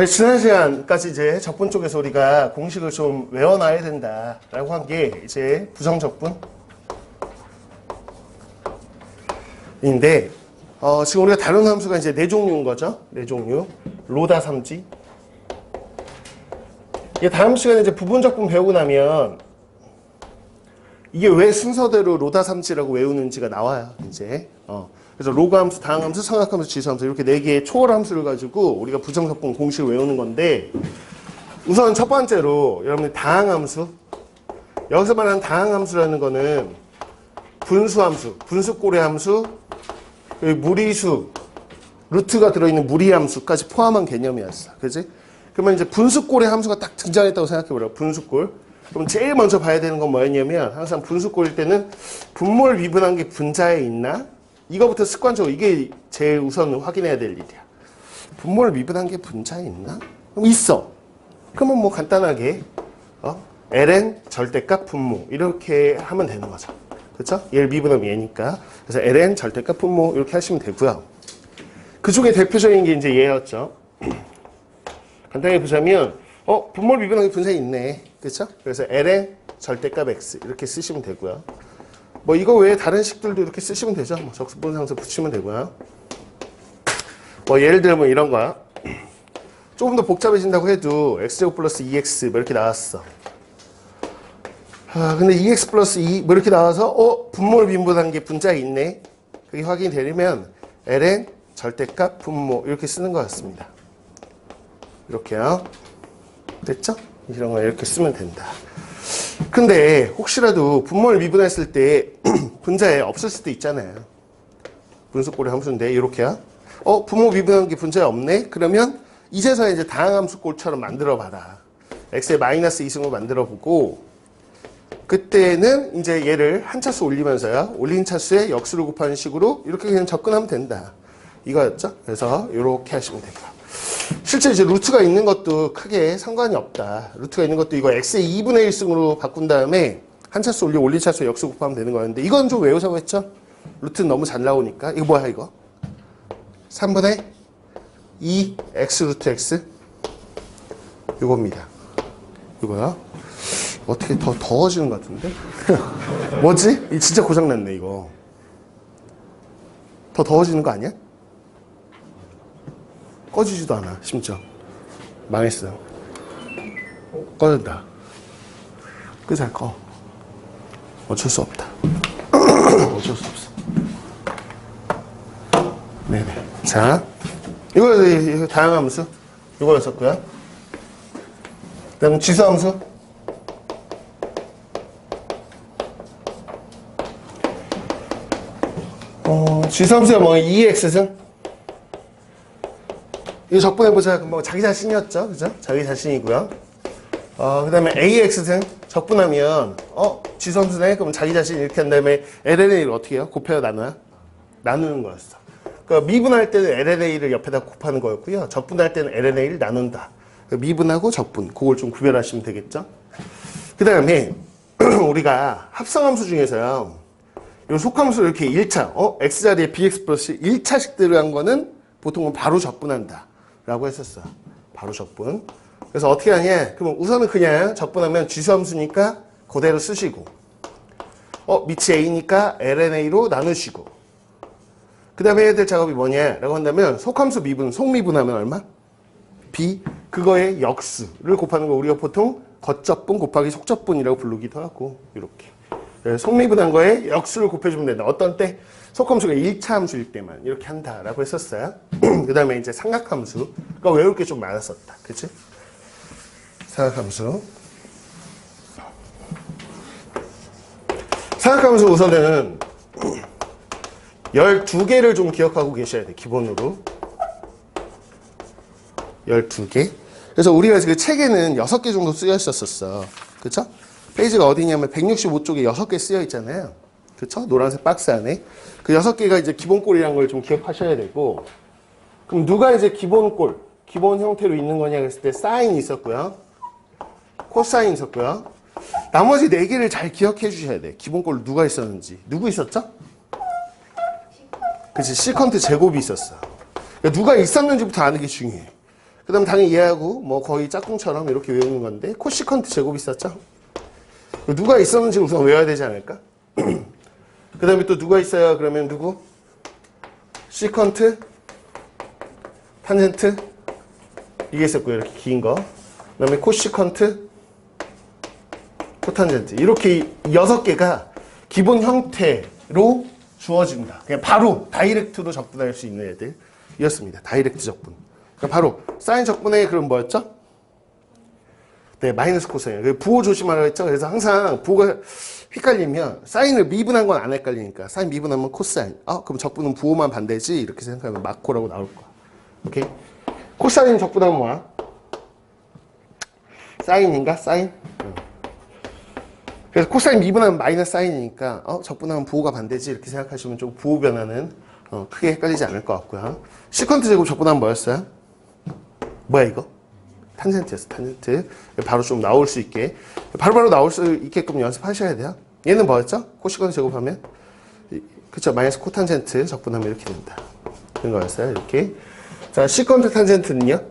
지난 시간까지 이제 적분 쪽에서 우리가 공식을 좀 외워놔야 된다라고 한 게 이제 부정적분인데, 지금 우리가 다룬 함수가 이제 네 종류인 거죠. 네 종류. 로다 삼지. 이게 다음 시간에 이제 부분적분 배우고 나면 이게 왜 순서대로 로다 삼지라고 외우는지가 나와요, 이제. 그래서 로그 함수, 다항 함수, 삼각 함수, 지수 함수 이렇게 네 개의 초월 함수를 가지고 우리가 부정적분 공식을 외우는 건데, 우선 첫 번째로 여러분들 다항 함수, 여기서 말하는 다항 함수라는 거는 분수 함수, 분수꼴의 함수, 무리수, 루트가 들어있는 무리 함수까지 포함한 개념이었어. 그지? 그러면 이제 분수꼴의 함수가 딱 등장했다고 생각해보라고. 분수꼴. 그럼 제일 먼저 봐야 되는 건 뭐였냐면, 항상 분수꼴일 때는 분모를 미분한 게 분자에 있나? 이거부터 습관적으로 이게 제일 우선 확인해야 될 일이야. 분모를 미분한 게 분자에 있나? 그럼 있어. 그러면 뭐 간단하게 ln 절대값 분모 이렇게 하면 되는 거죠. 그렇죠? 얘를 미분하면 얘니까. 그래서 ln 절대값 분모 이렇게 하시면 되고요. 그 중에 대표적인 게 이제 얘였죠. 간단하게 보자면 분모를 미분한 게 분자에 있네. 그렇죠? 그래서 ln 절대값 x 이렇게 쓰시면 되고요. 뭐 이거 외에 다른 식들도 이렇게 쓰시면 되죠. 뭐 적분상수 붙이면 되고요. 뭐 예를 들면 이런 거야. 조금 더 복잡해진다고 해도 x제곱 플러스 2x 뭐 이렇게 나왔어. 근데 2x 플러스 2 뭐 이렇게 나와서 분모를 미분한 게 분자에 있네. 그게 확인이 되려면 ln 절대값 분모 이렇게 쓰는 거였습니다. 이렇게요. 됐죠? 이런 거 이렇게 쓰면 된다. 근데 혹시라도 분모를 미분했을 때 분자에 없을 수도 있잖아요. 분수꼴의 함수인데 이렇게요. 분모 미분한 게 분자에 없네? 그러면 이제서야 이제 다항함수꼴처럼 만들어 봐라. x의 마이너스 2승으로 만들어 보고, 그때는 이제 얘를 한 차수 올리면서요. 올린 차수에 역수를 곱하는 식으로 이렇게 그냥 접근하면 된다. 이거였죠? 그래서 이렇게 하시면 됩니다. 실제 이제 루트가 있는 것도 크게 상관이 없다. 루트가 있는 것도 이거 x의 2분의 1승으로 바꾼 다음에 한 차수 올리고 올린 차수에 역수 곱하면 되는 거였는데, 이건 좀 외우자고 했죠? 루트는 너무 잘 나오니까. 이거 뭐야 이거? 3분의 2 x 루트 x 이겁니다. 이거야. 어떻게 더 더워지는 것 같은데? 뭐지? 이 진짜 고장났네 이거. 더 더워지는 거 아니야? 꺼지지도 않아. 심지어 망했어. 꺼진다. 끄잘 꺼. 어쩔 수 없다. 어쩔 수 없어. 네네. 자, 이거 다항함수 이거였었고요. 그다음 지수함수. 지수함수가 뭐 2x승. 이거 적분해보자. 뭐 자기 자신이었죠. 그죠? 자기 자신이고요. 그 다음에 AX승 적분하면, 지수함수네? 그럼 자기 자신 이렇게 한 다음에 LNA를 어떻게 해요? 곱해요? 나눠요? 나누는 거였어. 그러니까 미분할 때는 LNA를 옆에다 곱하는 거였고요. 적분할 때는 LNA를 나눈다. 그러니까 미분하고 적분. 그걸 좀 구별하시면 되겠죠? 그 다음에 우리가 합성함수 중에서요. 요 속함수를 이렇게 1차, X자리에 BX 플러스 1차씩 들어간 거는 보통은 바로 적분한다. 라고 했었어. 바로 적분. 그래서 어떻게 하냐? 그러면 우선은 그냥 적분하면 지수함수니까 그대로 쓰시고, 밑이 A니까 LNA로 나누시고, 그 다음에 해야 될 작업이 뭐냐? 라고 한다면 속함수 미분, 속미분하면 얼마? B. 그거의 역수를 곱하는 거 우리가 보통 겉적분 곱하기 속적분이라고 부르기도 하고, 이렇게. 속미분한 거에 역수를 곱해주면 된다. 어떤 때? 속함수가 1차 함수일 때만 이렇게 한다라고 했었어요. 그 다음에 이제 삼각함수. 그러니까 외울 게 좀 많았었다. 그치? 삼각함수. 삼각함수 우선은 12개를 좀 기억하고 계셔야 돼. 기본으로. 12개. 그래서 우리가 그 책에는 6개 정도 쓰여 있었었어. 그쵸? 페이지가 어디냐면 165쪽에 6개 쓰여 있잖아요. 그쵸? 노란색 박스 안에. 그 6개가 이제 기본꼴이라는 걸 좀 기억하셔야 되고, 그럼 누가 이제 기본꼴, 기본 형태로 있는 거냐 했을 때 사인이 있었고요. 코사인이 있었고요. 나머지 4개를 잘 기억해 주셔야 돼. 기본꼴로 누가 있었는지. 누구 있었죠? 그치, 시컨트 제곱이 있었어. 그러니까 누가 있었는지부터 아는 게 중요해. 그 다음 당연히 얘하고 뭐 거의 짝꿍처럼 이렇게 외우는 건데 코시컨트 제곱 있었죠? 누가 있었는지 우선 외워야 되지 않을까? 그 다음에 또 누가 있어요? 그러면 누구? 시컨트, 탄젠트 이게 있었고요. 이렇게 긴 거. 그 다음에 코시컨트, 코탄젠트 이렇게 6개가 기본 형태로 주어진다. 그냥 바로 다이렉트로 적분할 수 있는 애들이었습니다. 다이렉트 적분. 그러니까 바로 사인 적분의 그럼 뭐였죠? 네, 마이너스 코사인. 부호 조심하라고 했죠. 그래서 항상 부호가 헷갈리면 사인을 미분한 건 안 헷갈리니까 사인 미분하면 코사인. 그럼 적분은 부호만 반대지 이렇게 생각하면 마코라고 나올 거야. 오케이? 코사인 적분하면 뭐야? 사인인가? 사인? 그래서 코사인 미분하면 마이너스 사인이니까 적분하면 부호가 반대지 이렇게 생각하시면 좀 부호 변화는 크게 헷갈리지 않을 것 같고요. 시컨트 제곱 적분하면 뭐였어요? 뭐야 이거? 탄젠트였어. 탄젠트. 바로 좀 나올 수 있게 바로바로 나올 수 있게끔 연습하셔야 돼요. 얘는 뭐였죠? 코시컨트 제곱하면 그쵸? 마이너스 코탄젠트 적분하면 이렇게 된다. 그런 거였어요. 이렇게. 자, 시컨트 탄젠트는요?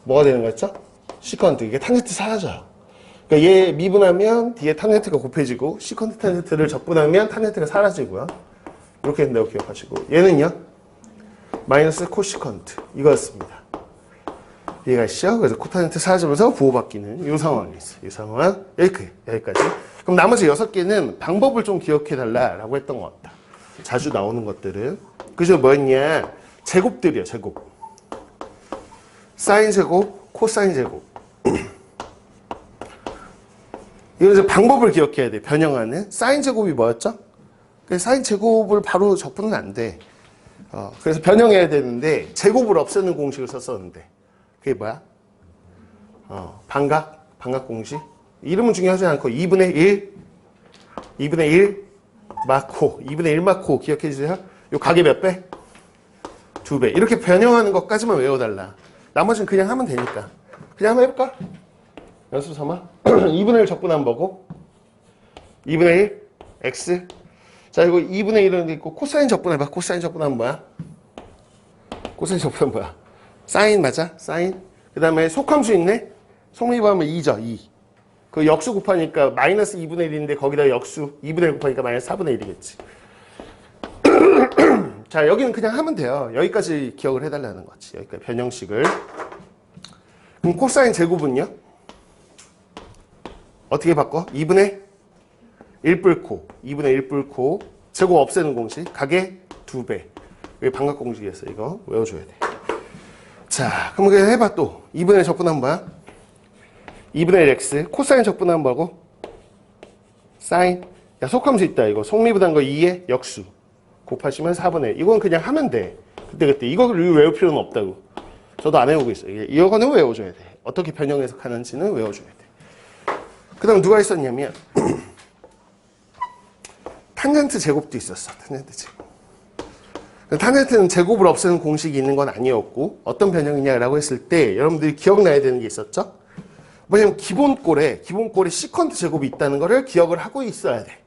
뭐가 되는 거였죠? 시컨트. 이게 탄젠트 사라져요. 그러니까 얘 미분하면 뒤에 탄젠트가 곱해지고 시컨트 탄젠트를 적분하면 탄젠트가 사라지고요. 이렇게 된다고 기억하시고 얘는요? 마이너스 코시컨트 이거였습니다. 이해가 있죠? 그래서 코탄젠트 사라지면서 부호 바뀌는 이 상황이 있어요. 이 상황 여기까지. 그럼 나머지 6개는 방법을 좀 기억해 달라라고 했던 것 같다. 자주 나오는 것들은 그죠? 뭐였냐? 제곱들이요. 제곱. 사인 제곱, 코사인 제곱. 이거 방법을 기억해야 돼. 변형하는 사인 제곱이 뭐였죠? 사인 제곱을 바로 적분은 안 돼. 그래서 변형해야 되는데 제곱을 없애는 공식을 썼었는데 그게 뭐야? 반각 공식. 이름은 중요하지 않고 2분의 1 마코, 2분의 1 마코 기억해 주세요. 요 각의 몇 배? 2배. 이렇게 변형하는 것까지만 외워달라. 나머지는 그냥 하면 되니까. 그냥 한번 해볼까? 연습 삼아. 2분의 1 적분하면 뭐고? 2분의 1 x. 자, 이거 2분의 1은 있고 코사인 적분해봐. 코사인 적분하면 뭐야? 코사인 적분하면 뭐야? 사인 맞아? 사인. 그 다음에 속함수 있네? 속미분하면 2죠. 2. 그 역수 곱하니까 마이너스 2분의 1인데 거기다 역수 2분의 1 곱하니까 마이너스 4분의 1이겠지. 자, 여기는 그냥 하면 돼요. 여기까지 기억을 해달라는 거지. 여기까지 변형식을. 그럼 코사인 제곱은요? 어떻게 바꿔? 2분의 1 뿔코. 2분의 1 뿔코. 제곱 없애는 공식. 각의 2배. 이게 반각 공식이었어. 이거 외워줘야 돼. 자, 그럼 그냥 해봐 또. 2분의 1 적분하면 뭐야? 2분의 1 x. 코사인 적분하면 뭐고? 사인. 야, 속함수 있다. 이거 속미분한 거 2에 역수. 곱하시면 4분의 1. 이건 그냥 하면 돼. 그때. 이거를 외울 필요는 없다고. 저도 안 외우고 있어요. 이거는 외워줘야 돼. 어떻게 변형 해석하는지는 외워줘야 돼. 그 다음 누가 있었냐면 탄젠트 제곱도 있었어. 탄젠트 제곱. 탄젠트는 제곱을 없애는 공식이 있는 건 아니었고 어떤 변형이냐라고 했을 때 여러분들이 기억나야 되는 게 있었죠? 뭐냐면 기본꼴에 시컨트 제곱이 있다는 거를 기억을 하고 있어야 돼.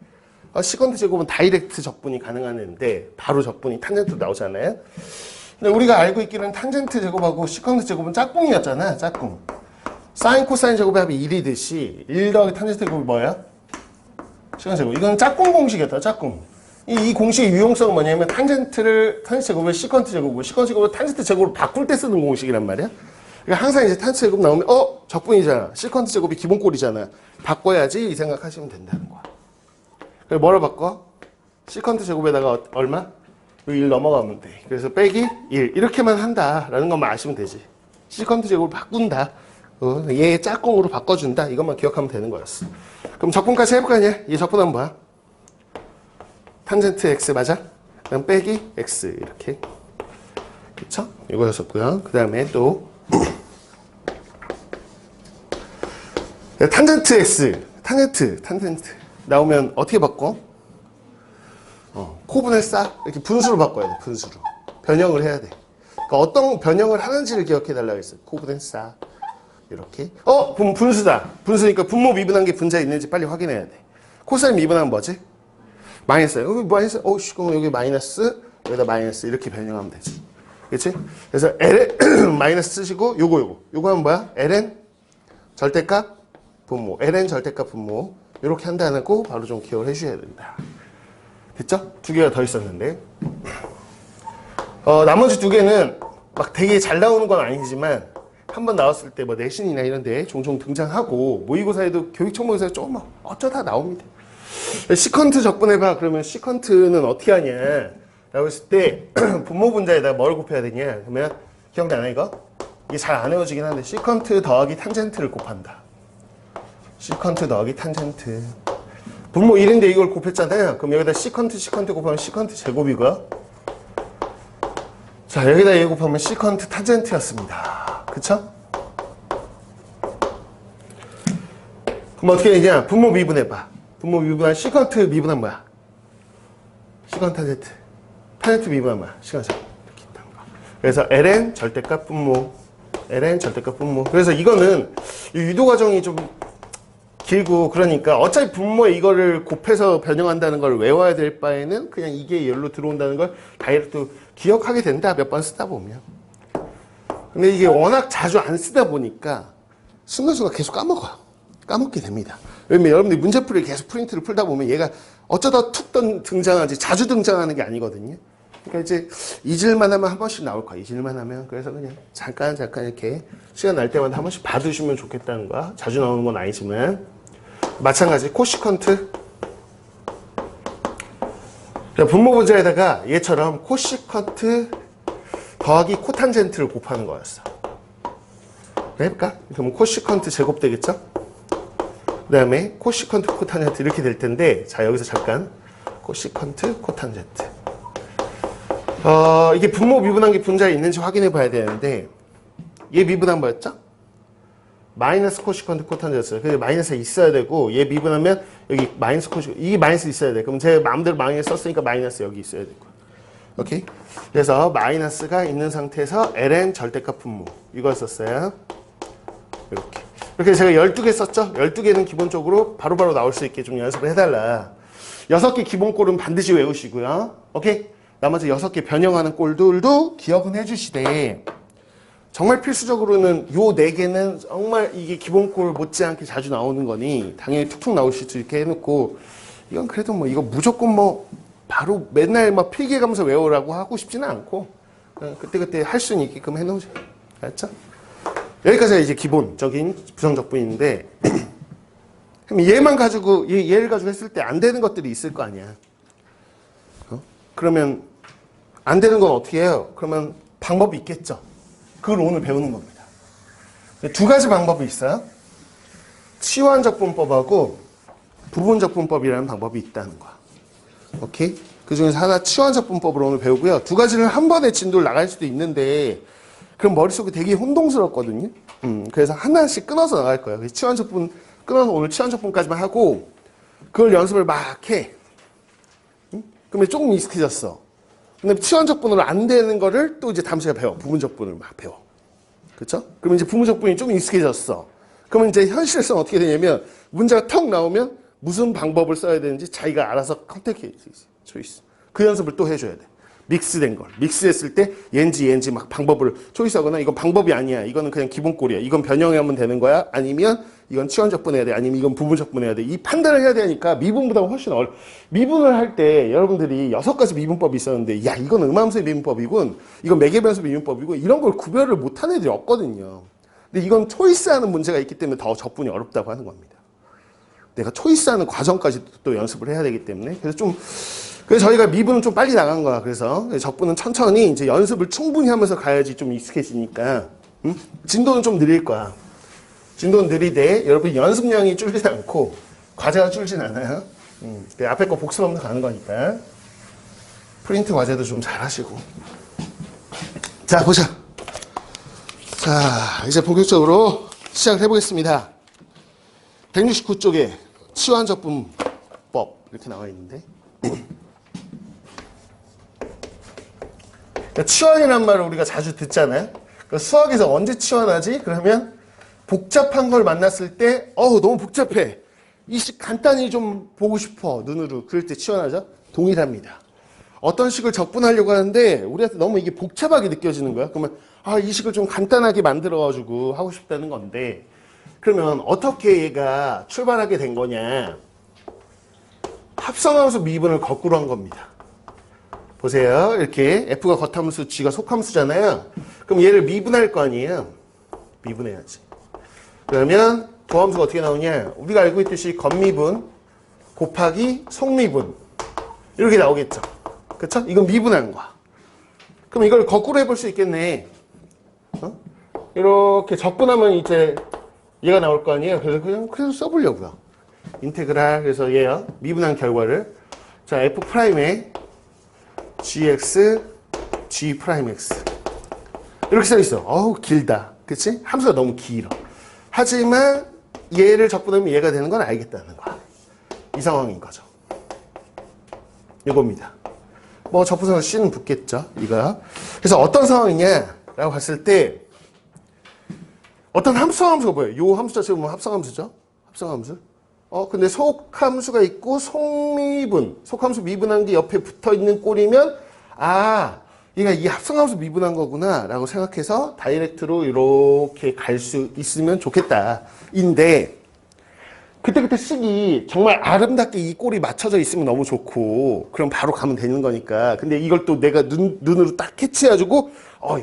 시컨트 제곱은 다이렉트 적분이 가능한데 바로 적분이 탄젠트로 나오잖아요. 근데 우리가 알고 있기는 탄젠트 제곱하고 시컨트 제곱은 짝꿍이었잖아. 짝꿍. 사인 코사인 제곱의 합이 1이듯이 1 더하기 탄젠트 제곱이 뭐야? 시컨트 제곱. 이건 짝꿍 공식이었다. 짝꿍. 이 공식의 유용성은 뭐냐면 탄젠트 제곱을 시컨트 제곱이고 시컨트 제곱을 탄젠트 제곱으로 바꿀 때 쓰는 공식이란 말이야. 그러니까 항상 이제 탄젠트 제곱 나오면 적분이잖아. 시컨트 제곱이 기본꼴이잖아. 바꿔야지 이 생각하시면 된다는 거야. 그래서 뭐를 바꿔? 시컨트 제곱에다가 얼마? 1 넘어가면 돼. 그래서 빼기 1 이렇게만 한다라는 것만 아시면 되지. 시컨트 제곱을 바꾼다. 얘 짝꿍으로 바꿔준다. 이것만 기억하면 되는 거였어. 그럼 적분까지 해볼 거 아니야? 얘 적분하면 뭐야? 탄젠트 x 맞아? 그럼 빼기 x 이렇게. 그쵸? 이거였었고요. 그 다음에 또 탄젠트 x 탄젠트 나오면 어떻게 바꿔? 코분을 싸? 이렇게 분수로 바꿔야 돼. 분수로. 변형을 해야 돼. 그러니까 어떤 변형을 하는지를 기억해 달라고 했어요. 코분을 싸. 이렇게. 분수다. 분수니까 분모 미분한 게 분자에 있는지 빨리 확인해야 돼. 코사인 미분하면 뭐지? 마이너스. 여기 마이너스. 그럼 여기 마이너스, 여기다 마이너스 이렇게 변형하면 되지. 그치? 그래서 ln 마이너스 쓰시고 요거 하면 뭐야? ln 절대값 분모, ln 절대값 분모 이렇게 한다는 거 바로 좀 기억을 해주셔야 된다. 됐죠? 두 개가 더 있었는데 나머지 두 개는 막 되게 잘 나오는 건 아니지만 한번 나왔을 때 뭐 내신이나 이런 데 종종 등장하고 모의고사에도 교육청문회에서 조금 어쩌다 나옵니다. 시컨트 적분해봐. 그러면 시컨트는 어떻게 하냐 라고 했을 때 분모 분자에다 뭘 곱해야 되냐 그러면 기억나나 이거? 이게 잘 안 외워지긴 한데 시컨트 더하기 탄젠트를 곱한다. 시컨트 더하기 탄젠트 분모 1인데 이걸 곱했잖아요. 그럼 여기다 시컨트 곱하면 시컨트 제곱이고요. 자 여기다 얘 곱하면 시컨트 탄젠트였습니다. 그쵸? 그럼 어떻게 되냐? 분모 미분해봐. 분모 미분한 시컨트 미분한 뭐야? 시컨트 탄젠트. 탄젠트 미분한 뭐야? 시컨트 이렇게 있다는 거. 그래서 ln 절대값 분모. ln 절대값 분모. 그래서 이거는 유도 과정이 좀 길고 그러니까 어차피 분모에 이거를 곱해서 변형한다는 걸 외워야 될 바에는 그냥 이게 열로 들어온다는 걸 다이렉트 기억하게 된다. 몇 번 쓰다 보면. 근데 이게 워낙 자주 안 쓰다 보니까 순간순간 계속 까먹게 됩니다. 왜냐면 여러분들이 문제풀이를 계속 프린트를 풀다 보면 얘가 어쩌다 툭 등장하지 자주 등장하는 게 아니거든요. 그러니까 이제 잊을만 하면 한 번씩 나올 거야. 잊을만 하면. 그래서 그냥 잠깐 이렇게 시간 날 때마다 한 번씩 봐두시면 좋겠다는 거야. 자주 나오는 건 아니지만. 마찬가지 코시컨트. 분모 분자에다가 얘처럼 코시컨트 더하기 코탄젠트를 곱하는 거였어. 해볼까? 그럼 코시컨트 제곱 되겠죠? 그 다음에 코시컨트 코탄젠트 이렇게 될 텐데 자 여기서 잠깐 코시컨트 코탄젠트 이게 분모 미분한 게 분자에 있는지 확인해 봐야 되는데 얘 미분한 뭐였죠? 마이너스 코시컨트 코탄젠트였어요. 근데 마이너스가 있어야 되고 얘 미분하면 여기 마이너스 코시컨트 이게 마이너스 있어야 돼. 그럼 제 마음대로 마이너스 썼으니까 마이너스 여기 있어야 되고 오케이? 그래서 마이너스가 있는 상태에서 ln 절대값 분모 이걸 썼어요. 이렇게 제가 12개 썼죠? 12개는 기본적으로 바로바로 나올 수 있게 좀 연습을 해달라. 6개 기본 꼴은 반드시 외우시고요. 오케이? 나머지 6개 변형하는 꼴들도 기억은 해주시되 정말 필수적으로는 요 4개는 정말 이게 기본 꼴 못지않게 자주 나오는 거니 당연히 툭툭 나올 수 있게 해놓고 이건 그래도 뭐 이거 무조건 뭐 바로 맨날 막 필기해가면서 외우라고 하고 싶지는 않고 그때그때 할 수 있게끔 해놓으세요. 알았죠? 여기까지가 이제 기본적인 부정적분인데 그럼 얘만 가지고 얘를 가지고 했을 때 안 되는 것들이 있을 거 아니야. 그러면 안 되는 건 어떻게 해요? 그러면 방법이 있겠죠. 그걸 오늘 배우는 겁니다. 두 가지 방법이 있어요. 치환적분법하고 부분적분법이라는 방법이 있다는 거야. 오케이? 그 중에서 하나 치환적분법을 오늘 배우고요. 두 가지를 한 번에 진도를 나갈 수도 있는데 그럼 머릿속이 되게 혼동스럽거든요. 그래서 하나씩 끊어서 나갈 거예요. 그래서 치환적분 끊어서 오늘 치환적분까지만 하고 그걸 연습을 막 해. 그러면 조금 익숙해졌어. 근데 치환적분으로 안 되는 거를 또 이제 다음 시간에 배워. 부분적분을 막 배워. 그렇죠? 그러면 이제 부분적분이 좀 익숙해졌어. 그러면 이제 현실에서는 어떻게 되냐면 문제가 턱 나오면 무슨 방법을 써야 되는지 자기가 알아서 컨택해 수 있어. 초이스. 그 연습을 또 해줘야 돼. 믹스된 걸. 믹스했을 때 옌지 막 방법을 초이스하거나 이건 방법이 아니야. 이거는 그냥 기본꼴이야. 이건 변형하면 되는 거야. 아니면 이건 치환적분해야 돼. 아니면 이건 부분적분해야 돼. 이 판단을 해야 되니까 미분보다 훨씬 미분을 할 때 여러분들이 6가지 미분법이 있었는데 야 이건 음함수의 미분법이군. 이건 매개변수 미분법이군. 이런 걸 구별을 못하는 애들이 없거든요. 근데 이건 초이스하는 문제가 있기 때문에 더 적분이 어렵다고 하는 겁니다. 내가 초이스하는 과정까지 또 연습을 해야 되기 때문에 그래서 저희가 미분은 좀 빨리 나간 거야. 그래서 적분은 천천히 이제 연습을 충분히 하면서 가야지 좀 익숙해지니까 진도는 좀 느릴 거야. 진도는 느리되 여러분 연습량이 줄지 않고 과제가 줄진 않아요. 앞에 거 복습하면서 가는 거니까 프린트 과제도 좀 잘 하시고. 자 보자. 자 이제 본격적으로 시작을 해보겠습니다. 169쪽에 치환적분법 이렇게 나와 있는데 치환이란 말을 우리가 자주 듣잖아요. 수학에서 언제 치환하지? 그러면 복잡한 걸 만났을 때 너무 복잡해. 간단히 좀 보고 싶어 눈으로. 그럴 때 치환하죠. 동일합니다. 어떤 식을 적분하려고 하는데 우리한테 너무 이게 복잡하게 느껴지는 거야. 그러면 이 식을 좀 간단하게 만들어가지고 하고 싶다는 건데 그러면 어떻게 얘가 출발하게 된 거냐. 합성함수 미분을 거꾸로 한 겁니다. 보세요. 이렇게 F가 겉함수, G가 속함수잖아요. 그럼 얘를 미분할 거 아니에요. 미분해야지. 그러면 도함수가 어떻게 나오냐. 우리가 알고 있듯이 겉미분 곱하기 속미분 이렇게 나오겠죠. 그쵸? 이건 미분하는 거야. 그럼 이걸 거꾸로 해볼 수 있겠네. 이렇게 적분하면 이제 얘가 나올 거 아니에요. 그래서 그냥 써보려고요. 인테그랄. 그래서 얘요. 미분한 결과를. 자, F'에 gx, g'x. 이렇게 써있어. 어우, 길다. 그치? 함수가 너무 길어. 하지만 얘를 적분하면 얘가 되는 건 알겠다는 거야. 이 상황인 거죠. 이겁니다. 뭐 적분해서 C는 붙겠죠. 이거. 그래서 어떤 상황이냐라고 봤을 때 어떤 합성함수가 보여요. 요 함수 자체가 보면 합성함수죠. 합성함수. 근데 속함수가 있고 속미분. 속함수 미분한 게 옆에 붙어있는 꼴이면 얘가 이 합성함수 미분한 거구나 라고 생각해서 다이렉트로 이렇게 갈 수 있으면 좋겠다. 인데 그때 식이 정말 아름답게 이 꼴이 맞춰져 있으면 너무 좋고 그럼 바로 가면 되는 거니까. 근데 이걸 또 내가 눈으로 딱 캐치해가지고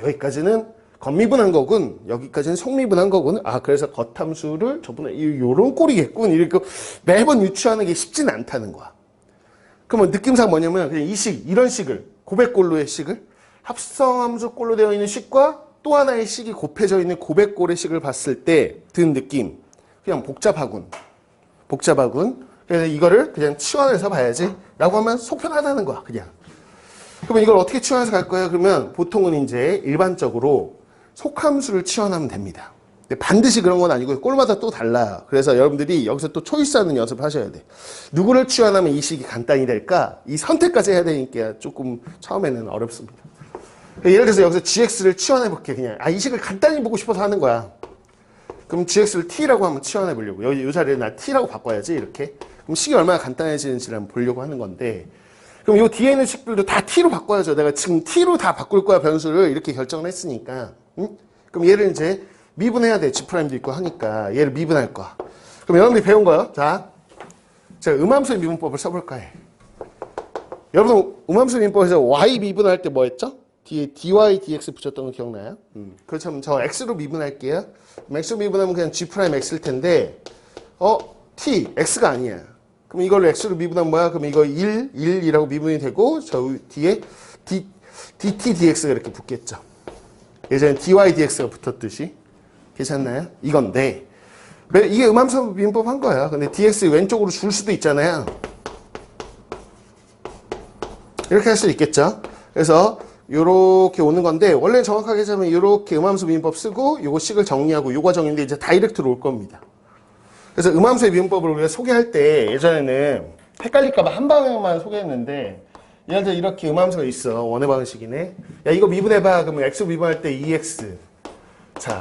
여기까지는 겉미분한 거군. 여기까지는 속미분한 거군. 그래서 겉함수를 요런 꼴이겠군. 이렇게 매번 유추하는 게 쉽지는 않다는 거야. 그러면 느낌상 뭐냐면 그냥 이 식, 이런 식을 고백꼴로의 식을 합성함수 꼴로 되어 있는 식과 또 하나의 식이 곱해져 있는 고백꼴의 식을 봤을 때 든 느낌. 그냥 복잡하군. 그래서 이거를 그냥 치환해서 봐야지. 라고 하면 속편하다는 거야, 그냥. 그러면 이걸 어떻게 치환해서 갈 거예요? 그러면 보통은 이제 일반적으로 속함수를 치환하면 됩니다. 근데 반드시 그런 건 아니고 꼴마다 또 달라요. 그래서 여러분들이 여기서 또 초이스하는 연습을 하셔야 돼. 누구를 치환하면 이 식이 간단히 될까? 이 선택까지 해야 되니까 조금 처음에는 어렵습니다. 예를 들어서 여기서 gx를 치환해 볼게. 그냥 이 식을 간단히 보고 싶어서 하는 거야. 그럼 gx를 t라고 한번 치환해 보려고. 여기 이 자리에 나 t라고 바꿔야지. 이렇게. 그럼 식이 얼마나 간단해지는지를 한번 보려고 하는 건데 그럼 요 뒤에 있는 식들도 다 t로 바꿔야죠. 내가 지금 t로 다 바꿀 거야. 변수를 이렇게 결정을 했으니까. 그럼 얘를 이제 미분해야 돼. G'도 있고 하니까 얘를 미분할 거야. 그럼 여러분들이 배운 거요. 자, 제가 음함수의 미분법을 써볼까 해. 여러분 음함수의 미분법에서 y 미분할 때 뭐 했죠? 뒤에 dy, dx 붙였던 거 기억나요? 그렇다면 저 x로 미분할게요. 그럼 x로 미분하면 그냥 G'x일 텐데 t, x가 아니야. 그럼 이걸로 x로 미분하면 뭐야? 그럼 이거 1이라고 미분이 되고 저 뒤에 dt, dx가 이렇게 붙겠죠. 예전에 dy, dx가 붙었듯이. 괜찮나요? 이건데 이게 음함수 미분법 한 거야. 근데 dx 왼쪽으로 줄 수도 있잖아요. 이렇게 할 수 있겠죠. 그래서 요렇게 오는 건데 원래 정확하게 하자면 요렇게 음함수 미분법 쓰고 요거 식을 정리하고 요 과정인데 이제 다이렉트로 올 겁니다. 그래서 음함수의 미분법을 우리가 소개할 때 예전에는 헷갈릴까봐 한 방향만 소개했는데 예를 들어 이렇게 음함수가 있어. 원의 방식이네. 야 이거 미분해봐. 그러면 x 미분할 때 2x. 자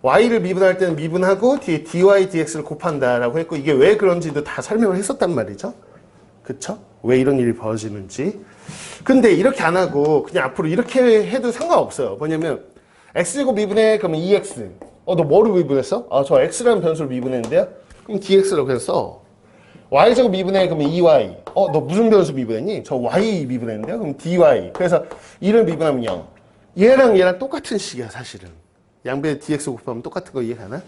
y를 미분할 때는 미분하고 뒤에 dy, dx를 곱한다라고 했고 이게 왜 그런지도 다 설명을 했었단 말이죠. 그쵸? 왜 이런 일이 벌어지는지. 근데 이렇게 안 하고 그냥 앞으로 이렇게 해도 상관없어요. 뭐냐면 x제곱 미분해 그러면 2x. 너 뭐로 미분했어? 저 x라는 변수를 미분했는데요. 그럼 dx라고 그냥 써. y제곱 미분해 그러면 2y. 너 무슨 변수 미분했니? 저 y 미분했는데요. 그럼 dy. 그래서 1을 미분하면 0. 얘랑 똑같은 식이야 사실은. 양변에 dx 곱하면 똑같은 거 이해가나?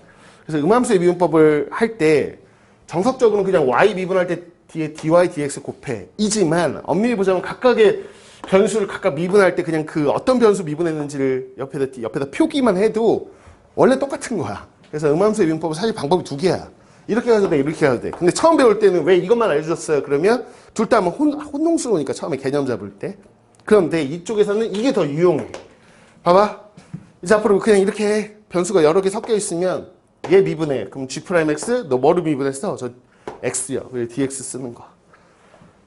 그래서 음함수의 미분법을 할 때 정석적으로는 그냥 y 미분할 때 뒤에 dy, dx 곱해. 이지만 엄밀히 보자면 각각의 변수를 각각 미분할 때 그냥 그 어떤 변수 미분했는지를 옆에다 표기만 해도 원래 똑같은 거야. 그래서 음함수의 미분법은 사실 방법이 두 개야. 이렇게 해도 돼, 이렇게 해도 돼. 근데 처음 배울 때는 왜 이것만 알려줬어요? 그러면 둘 다 하면 혼동스러우니까 처음에 개념 잡을 때. 그런데 이쪽에서는 이게 더 유용해. 봐봐. 이제 앞으로 그냥 이렇게 변수가 여러 개 섞여 있으면 얘 미분해. 그럼 G'X 너 뭐를 미분했어? 저 X요. 그래서 dx 쓰는 거.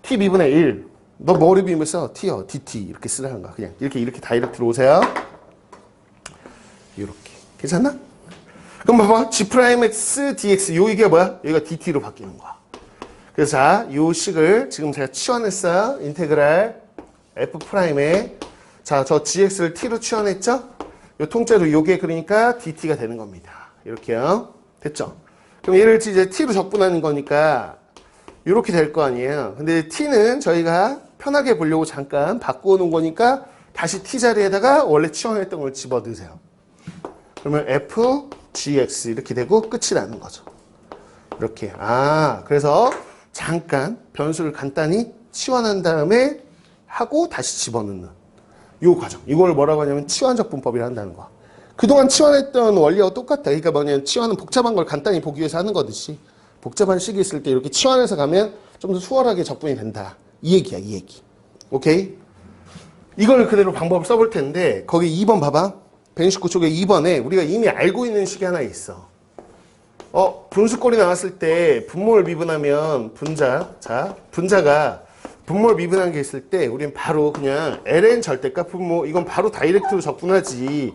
t 미분해 1. 너 뭐를 미분했어? t요. dt 이렇게 쓰라는 거야. 그냥 이렇게 다이렉트로 오세요. 이렇게. 괜찮나? 그럼 봐봐. G'X dx 이게 뭐야? 여기가 dt로 바뀌는 거야. 그래서 자, 요 식을 지금 제가 치환했어요. 인테그랄 F'에 자, 저 gx를 t로 치환했죠? 요 통째로 요게 그러니까 dt가 되는 겁니다. 이렇게요. 됐죠? 그럼 얘를 이제 t로 적분하는 거니까 이렇게 될 거 아니에요. 근데 t는 저희가 편하게 보려고 잠깐 바꾸어 놓은 거니까 다시 t 자리에다가 원래 치환했던 걸 집어넣으세요. 그러면 f gx 이렇게 되고 끝이 나는 거죠. 이렇게. 그래서 잠깐 변수를 간단히 치환한 다음에 하고 다시 집어넣는 요 과정. 이걸 뭐라고 하냐면 치환적분법이라 한다는 거. 그동안 치환했던 원리와 똑같다. 그러니까 뭐냐면 치환은 복잡한 걸 간단히 보기 위해서 하는 거듯이 복잡한 식이 있을 때 이렇게 치환해서 가면 좀 더 수월하게 적분이 된다. 이 얘기야, 이 얘기. 오케이? 이걸 그대로 방법을 써볼 텐데 거기 2번 봐봐. 169쪽에 2번에 우리가 이미 알고 있는 식이 하나 있어. 분수꼴이 나왔을 때 분모를 미분하면 분자가 분모를 미분한 게 있을 때 우리는 바로 그냥 ln 절대값 분모 이건 바로 다이렉트로 적분하지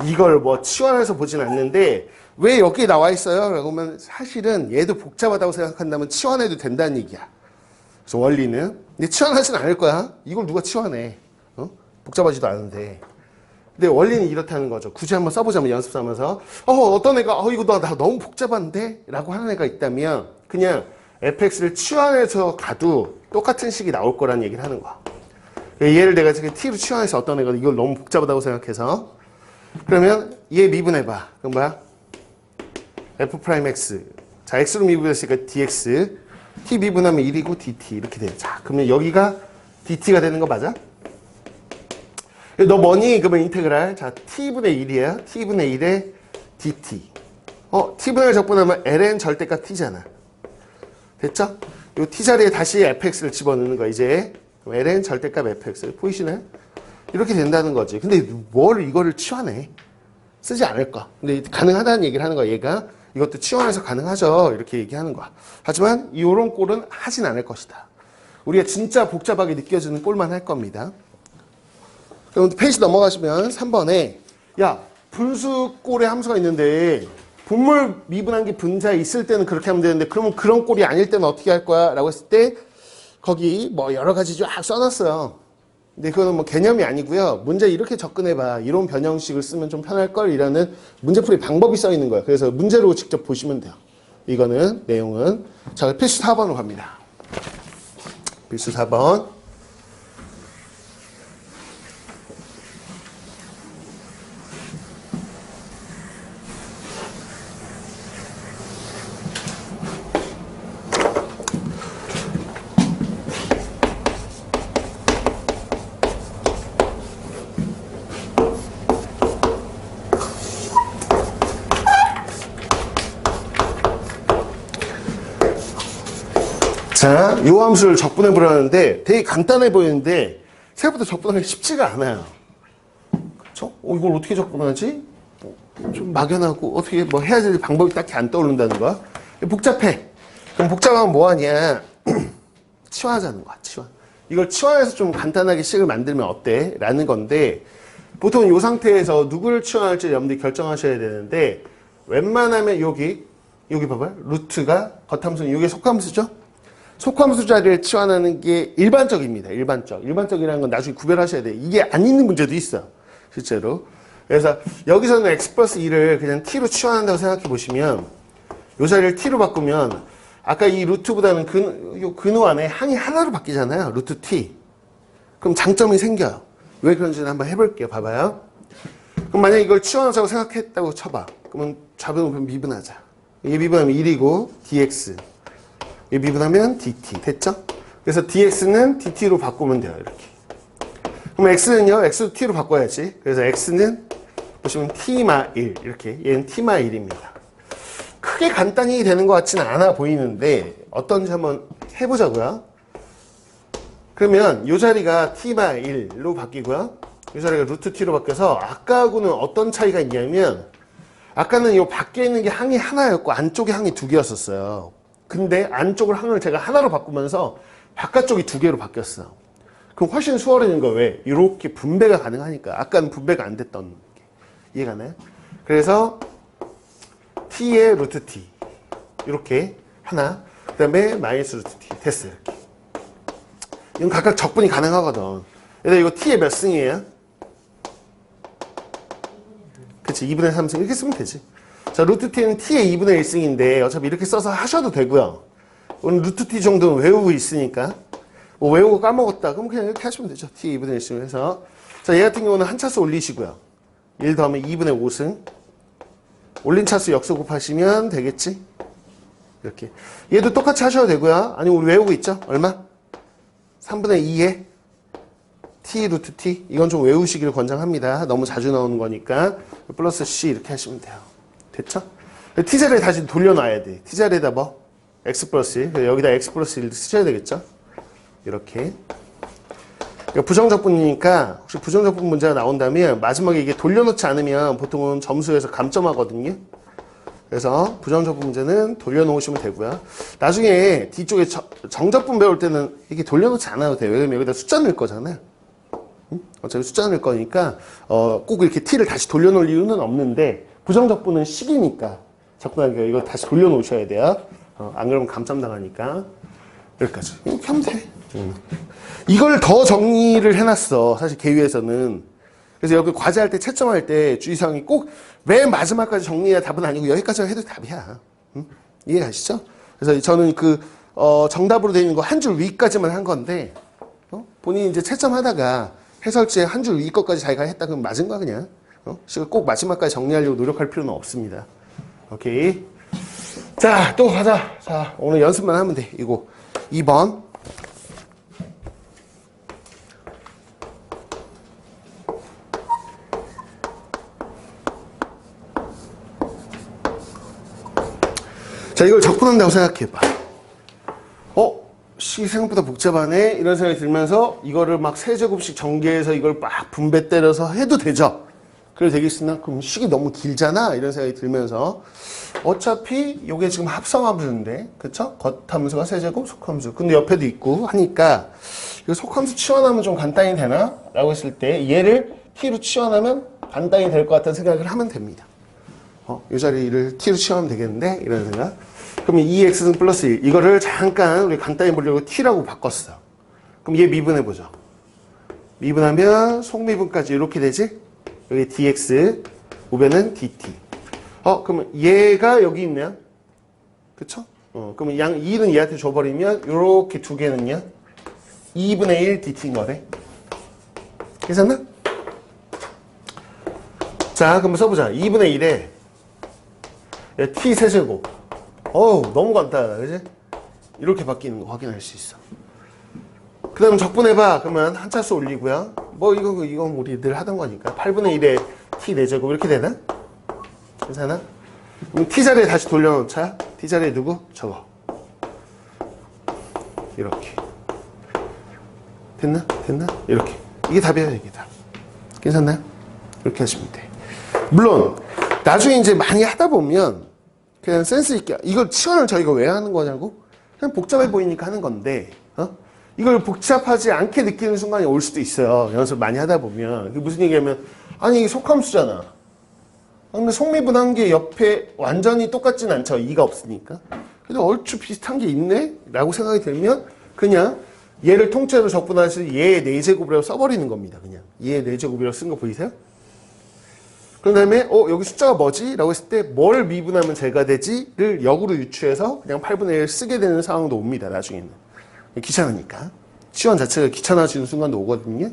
이걸 뭐 치환해서 보진 않는데 왜 여기에 나와 있어요? 라고 하면 사실은 얘도 복잡하다고 생각한다면 치환해도 된다는 얘기야. 그래서 원리는 근데 치환하진 않을 거야. 이걸 누가 치환해? 복잡하지도 않은데. 근데 원리는 이렇다는 거죠. 굳이 한번 써보자면 연습 삼아서 어떤 애가 이거 나 너무 복잡한데? 라고 하는 애가 있다면 그냥 fx를 치환해서 가도 똑같은 식이 나올 거라는 얘기를 하는 거야. 얘를 내가 지금 t로 치환해서 어떤 애가 이걸 너무 복잡하다고 생각해서 그러면 얘 미분해봐. 그럼 뭐야? f'x 자 x로 미분했으니까 dx t 미분하면 1이고 dt 이렇게 돼. 자 그러면 여기가 dt가 되는 거 맞아? 너 뭐니? 그러면 인테그랄 자 t분의 1이야. t분의 1에 dt t분의 1 적분하면 ln 절대값 t잖아. 됐죠? 요 t 자리에 다시 fx를 집어넣는 거야 이제. ln 절대값 fx 보이시나요? 이렇게 된다는 거지. 근데 뭘 이거를 치환해? 쓰지 않을까? 근데 가능하다는 얘기를 하는 거야. 얘가 이것도 치환해서 가능하죠. 이렇게 얘기하는 거야. 하지만 이런 꼴은 하진 않을 것이다. 우리가 진짜 복잡하게 느껴지는 꼴만 할 겁니다. 그럼 페이지 넘어가시면 3번에 야 분수꼴의 함수가 있는데 분모를 미분한 게 분자에 있을 때는 그렇게 하면 되는데 그러면 그런 꼴이 아닐 때는 어떻게 할 거야? 라고 했을 때 거기 뭐 여러 가지 쫙 써놨어요. 근데 그거는 뭐 개념이 아니고요. 문제 이렇게 접근해봐. 이론 변형식을 쓰면 좀 편할걸? 이라는 문제풀이 방법이 써 있는 거예요. 그래서 문제로 직접 보시면 돼요. 이거는 내용은 자 필수 4번으로 갑니다. 필수 4번 자, 요 함수를 적분해 보려는데 되게 간단해 보이는데 생각보다 적분하기 쉽지가 않아요. 그렇죠? 이걸 어떻게 적분하지? 좀 막연하고 어떻게 뭐 해야 될 방법이 딱히 안 떠오른다는 거야. 복잡해. 그럼 복잡하면 뭐 하냐? 치환하자는 거야. 치환. 이걸 치환해서 좀 간단하게 식을 만들면 어때? 라는 건데 보통 이 상태에서 누구를 치환할지 여러분들이 결정하셔야 되는데 웬만하면 여기 봐봐요. 루트가 겉함수는 이게 속함수죠? 속함수 자리를 치환하는 게 일반적입니다. 일반적이라는 건 나중에 구별하셔야 돼요. 이게 안 있는 문제도 있어. 실제로. 그래서 여기서는 x 플러스 2를 그냥 t로 치환한다고 생각해 보시면 이 자리를 t로 바꾸면 아까 이 루트보다는 근호 안에 항이 하나로 바뀌잖아요. 루트 t. 그럼 장점이 생겨요. 왜 그런지는 한번 해볼게요. 봐봐요. 그럼 만약에 이걸 치환하자고 생각했다고 쳐봐. 그러면 좌변으로 미분하자. 이게 미분하면 1이고 dx. 이 미분하면 dt 됐죠? 그래서 dx는 dt로 바꾸면 돼요. 이렇게. 그럼 x는요. x도 t로 바꿔야지. 그래서 x는 보시면 t-1 이렇게 얘는 t-1입니다. 크게 간단히 되는 것 같지는 않아 보이는데 어떤지 한번 해보자고요. 그러면 이 자리가 t-1로 바뀌고요. 이 자리가 루트 t로 바뀌어서 아까하고는 어떤 차이가 있냐면 아까는 이 밖에 있는 게 항이 하나였고 안쪽에 항이 두 개였었어요. 근데 안쪽을 항을 제가 하나로 바꾸면서 바깥쪽이 두 개로 바뀌었어. 그럼 훨씬 수월해진 거 왜? 이렇게 분배가 가능하니까. 아까는 분배가 안 됐던 게. 이해가나요? 그래서 t의 루트 t 이렇게 하나 그 다음에 마이너스 루트 t 됐어요. 이렇게. 이건 각각 적분이 가능하거든. 얘들아 이거 t의 몇 승이에요? 그치 2분의 3승 이렇게 쓰면 되지. 자 루트 t는 t의 2분의 1승인데 어차피 이렇게 써서 하셔도 되고요. 오늘 루트 t 정도는 외우고 있으니까 뭐 외우고 까먹었다 그럼 그냥 이렇게 하시면 되죠. t의 2분의 1승을 해서 자 얘 같은 경우는 한 차수 올리시고요. 1 더하면 2분의 5승 올린 차수 역수 곱하시면 되겠지. 이렇게 얘도 똑같이 하셔도 되고요. 아니 우리 외우고 있죠? 얼마? 3분의 2에 t 루트 t 이건 좀 외우시길 권장합니다. 너무 자주 나오는 거니까 플러스 c 이렇게 하시면 돼요. 됐죠? t자리에 다시 돌려놔야 돼. t자리에다 뭐? x 플러스 1 여기다 x 플러스 1 쓰셔야 되겠죠? 이렇게 부정적분이니까 혹시 부정적분 문제가 나온다면 마지막에 이게 돌려놓지 않으면 보통은 점수에서 감점하거든요. 그래서 부정적분 문제는 돌려놓으시면 되고요. 나중에 뒤쪽에 정적분 배울 때는 이게 돌려놓지 않아도 돼요. 왜냐면 여기다 숫자 넣을 거잖아요. 응? 어차피 숫자 넣을 거니까 꼭 이렇게 t를 다시 돌려놓을 이유는 없는데 부정적분은 식이니까 적분하니까 이거 다시 돌려놓으셔야 돼요. 안 그러면 감점당하니까. 여기까지. 이렇게 하면 돼. 이걸 더 정리를 해놨어. 사실 계유에서는. 그래서 여기 과제할 때 채점할 때 주의사항이 꼭 맨 마지막까지 정리해야 답은 아니고 여기까지 해도 답이야. 이해가시죠? 그래서 저는 정답으로 되어 있는 거 한 줄 위까지만 한 건데 본인이 이제 채점하다가 해설지에 한 줄 위 것까지 자기가 했다 그러면 맞은 거야 그냥. 꼭 마지막까지 정리하려고 노력할 필요는 없습니다. 오케이. 자, 또 가자. 자, 오늘 연습만 하면 돼. 이거 2번. 자, 이걸 적분한다고 생각해봐. 식이 생각보다 복잡하네? 이런 생각이 들면서 이거를 막 세제곱씩 전개해서 이걸 막 분배 때려서 해도 되죠? 그래도 되겠으나 그럼 식이 너무 길잖아? 이런 생각이 들면서 어차피 이게 지금 합성함수인데 그쵸? 겉함수가 세제곱, 속함수. 근데 옆에도 있고 하니까 이거 속함수 치환하면 좀 간단히 되나? 라고 했을 때 얘를 t로 치환하면 간단히 될 것 같다는 생각을 하면 됩니다. 이 자리를 t로 치환하면 되겠는데? 이런 생각. 그러면 2x는 플러스 1. 이거를 잠깐 우리 간단히 보려고 t라고 바꿨어. 그럼 얘 미분해보죠. 미분하면 속미분까지 이렇게 되지? 여기 dx, 우변은 dt. 그러면 얘가 여기 있네요. 그쵸? 그러면 양 2는 얘한테 줘버리면 이렇게 두 개는요. 2분의 1 dt인 거래. 괜찮나? 자, 그럼 써보자. 2분의 1에 t 세제곱. 너무 간단하다. 그지? 이렇게 바뀌는 거 확인할 수 있어. 그 다음 적분해봐. 그러면 한 차수 올리고요. 이건 우리 늘 하던 거니까. 8분의 1에 t 4제곱 이렇게 되나? 괜찮아? 그럼 t자리에 다시 돌려놓자. t자리에 누구? 저거. 이렇게. 됐나? 이렇게. 이게 답이에요, 이게 답. 괜찮나요? 이렇게 하시면 돼. 물론, 나중에 이제 많이 하다 보면, 그냥 센스있게, 이걸 치환을 저희가 왜 하는 거냐고? 그냥 복잡해 보이니까 하는 건데, 이걸 복잡하지 않게 느끼는 순간이 올 수도 있어요. 연습 많이 하다 보면. 그게 무슨 얘기냐면, 아니, 이게 속함수잖아. 근데 속미분한 게 옆에 완전히 똑같진 않죠. 2가 없으니까. 근데 얼추 비슷한 게 있네? 라고 생각이 들면, 그냥 얘를 통째로 적분해서 얘의 4제곱이라고 써버리는 겁니다. 그냥. 얘의 4제곱이라고 쓴 거 보이세요? 그 다음에 여기 숫자가 뭐지? 라고 했을 때 뭘 미분하면 제가 되지?를 역으로 유추해서 그냥 8분의 1 쓰게 되는 상황도 옵니다. 나중에는. 귀찮으니까. 치환 자체가 귀찮아지는 순간도 오거든요.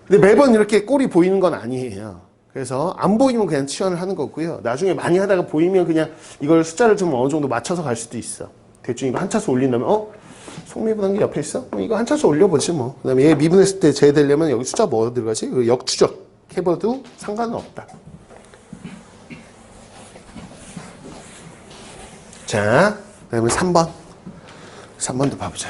근데 매번 이렇게 꼴이 보이는 건 아니에요. 그래서 안 보이면 그냥 치환을 하는 거고요. 나중에 많이 하다가 보이면 그냥 이걸 숫자를 좀 어느 정도 맞춰서 갈 수도 있어. 대충 이거 한 차수 올린다면 속미분한 게 옆에 있어? 그럼 이거 한 차수 올려보지 뭐. 그 다음에 얘 미분했을 때 제외되려면 여기 숫자 뭐 들어가지? 역추적 해봐도 상관은 없다. 자, 그 다음에 3번. 3번도 봐보자.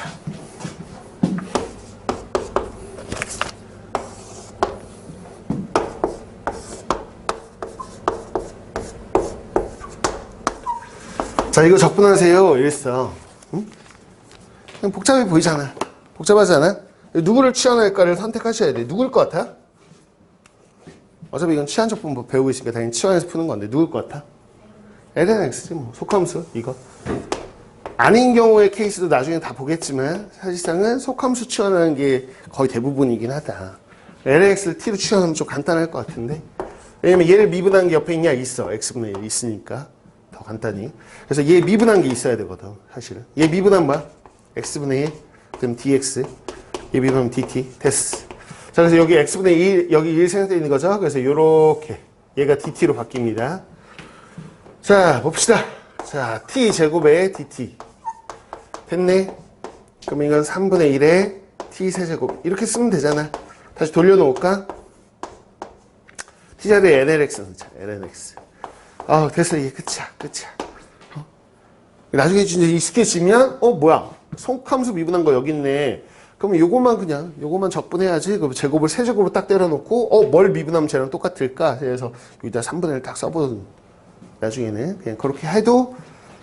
자, 이거 적분하세요. 이랬어. 응? 그냥 복잡해 보이잖아. 복잡하지 않아? 누구를 치환할까를 선택하셔야 돼. 누굴 것 같아? 어차피 이건 치환 적분 배우고 있으니까 당연히 치환해서 푸는 건데 누굴 것 같아? ln x지 뭐. 속함수 이거. 아닌 경우의 케이스도 나중에 다 보겠지만 사실상은 속함수 치환하는 게 거의 대부분이긴 하다. LAX를 T로 치환하면 좀 간단할 것 같은데 왜냐면 얘를 미분한 게 옆에 있냐? 있어. X분의 1 있으니까 더 간단히. 그래서 얘 미분한 게 있어야 되거든 사실은. 얘 미분한 뭐야? X분의 1 그럼 DX 얘 미분하면 DT 됐어. 자 그래서 여기 X분의 1 여기 1 생성되어 있는 거죠. 그래서 요렇게 얘가 DT로 바뀝니다. 자 봅시다. 자 T제곱에 DT 됐네. 그럼 이건 3분의 1에 T세제곱 이렇게 쓰면 되잖아. 다시 돌려놓을까? T자리에 NLX 넣자. NLX. 됐어. 이게 끝이야. 나중에 이제 익숙해지면 뭐야? 속함수 미분한 거 여기 있네. 그러면 요거만 적분해야지. 그럼 제곱을 세제곱으로 딱 때려놓고 뭘 미분하면 쟤랑 똑같을까? 그래서 여기다 3분의 1 딱 써보는 나중에는 그냥 그렇게 해도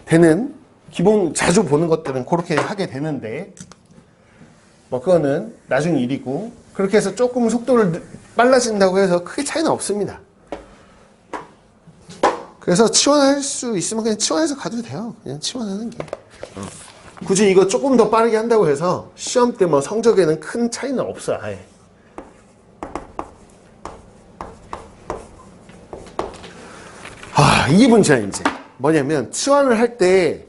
되는 기본 자주 보는 것들은 그렇게 하게 되는데 뭐 그거는 나중 일이고 그렇게 해서 조금 속도를 빨라진다고 해서 크게 차이는 없습니다. 그래서 치환할 수 있으면 그냥 치환해서 가도 돼요. 그냥 치환하는 게. 굳이 이거 조금 더 빠르게 한다고 해서 시험 때 뭐 성적에는 큰 차이는 없어요. 아예. 이게 문제야 이제. 뭐냐면 치환을 할 때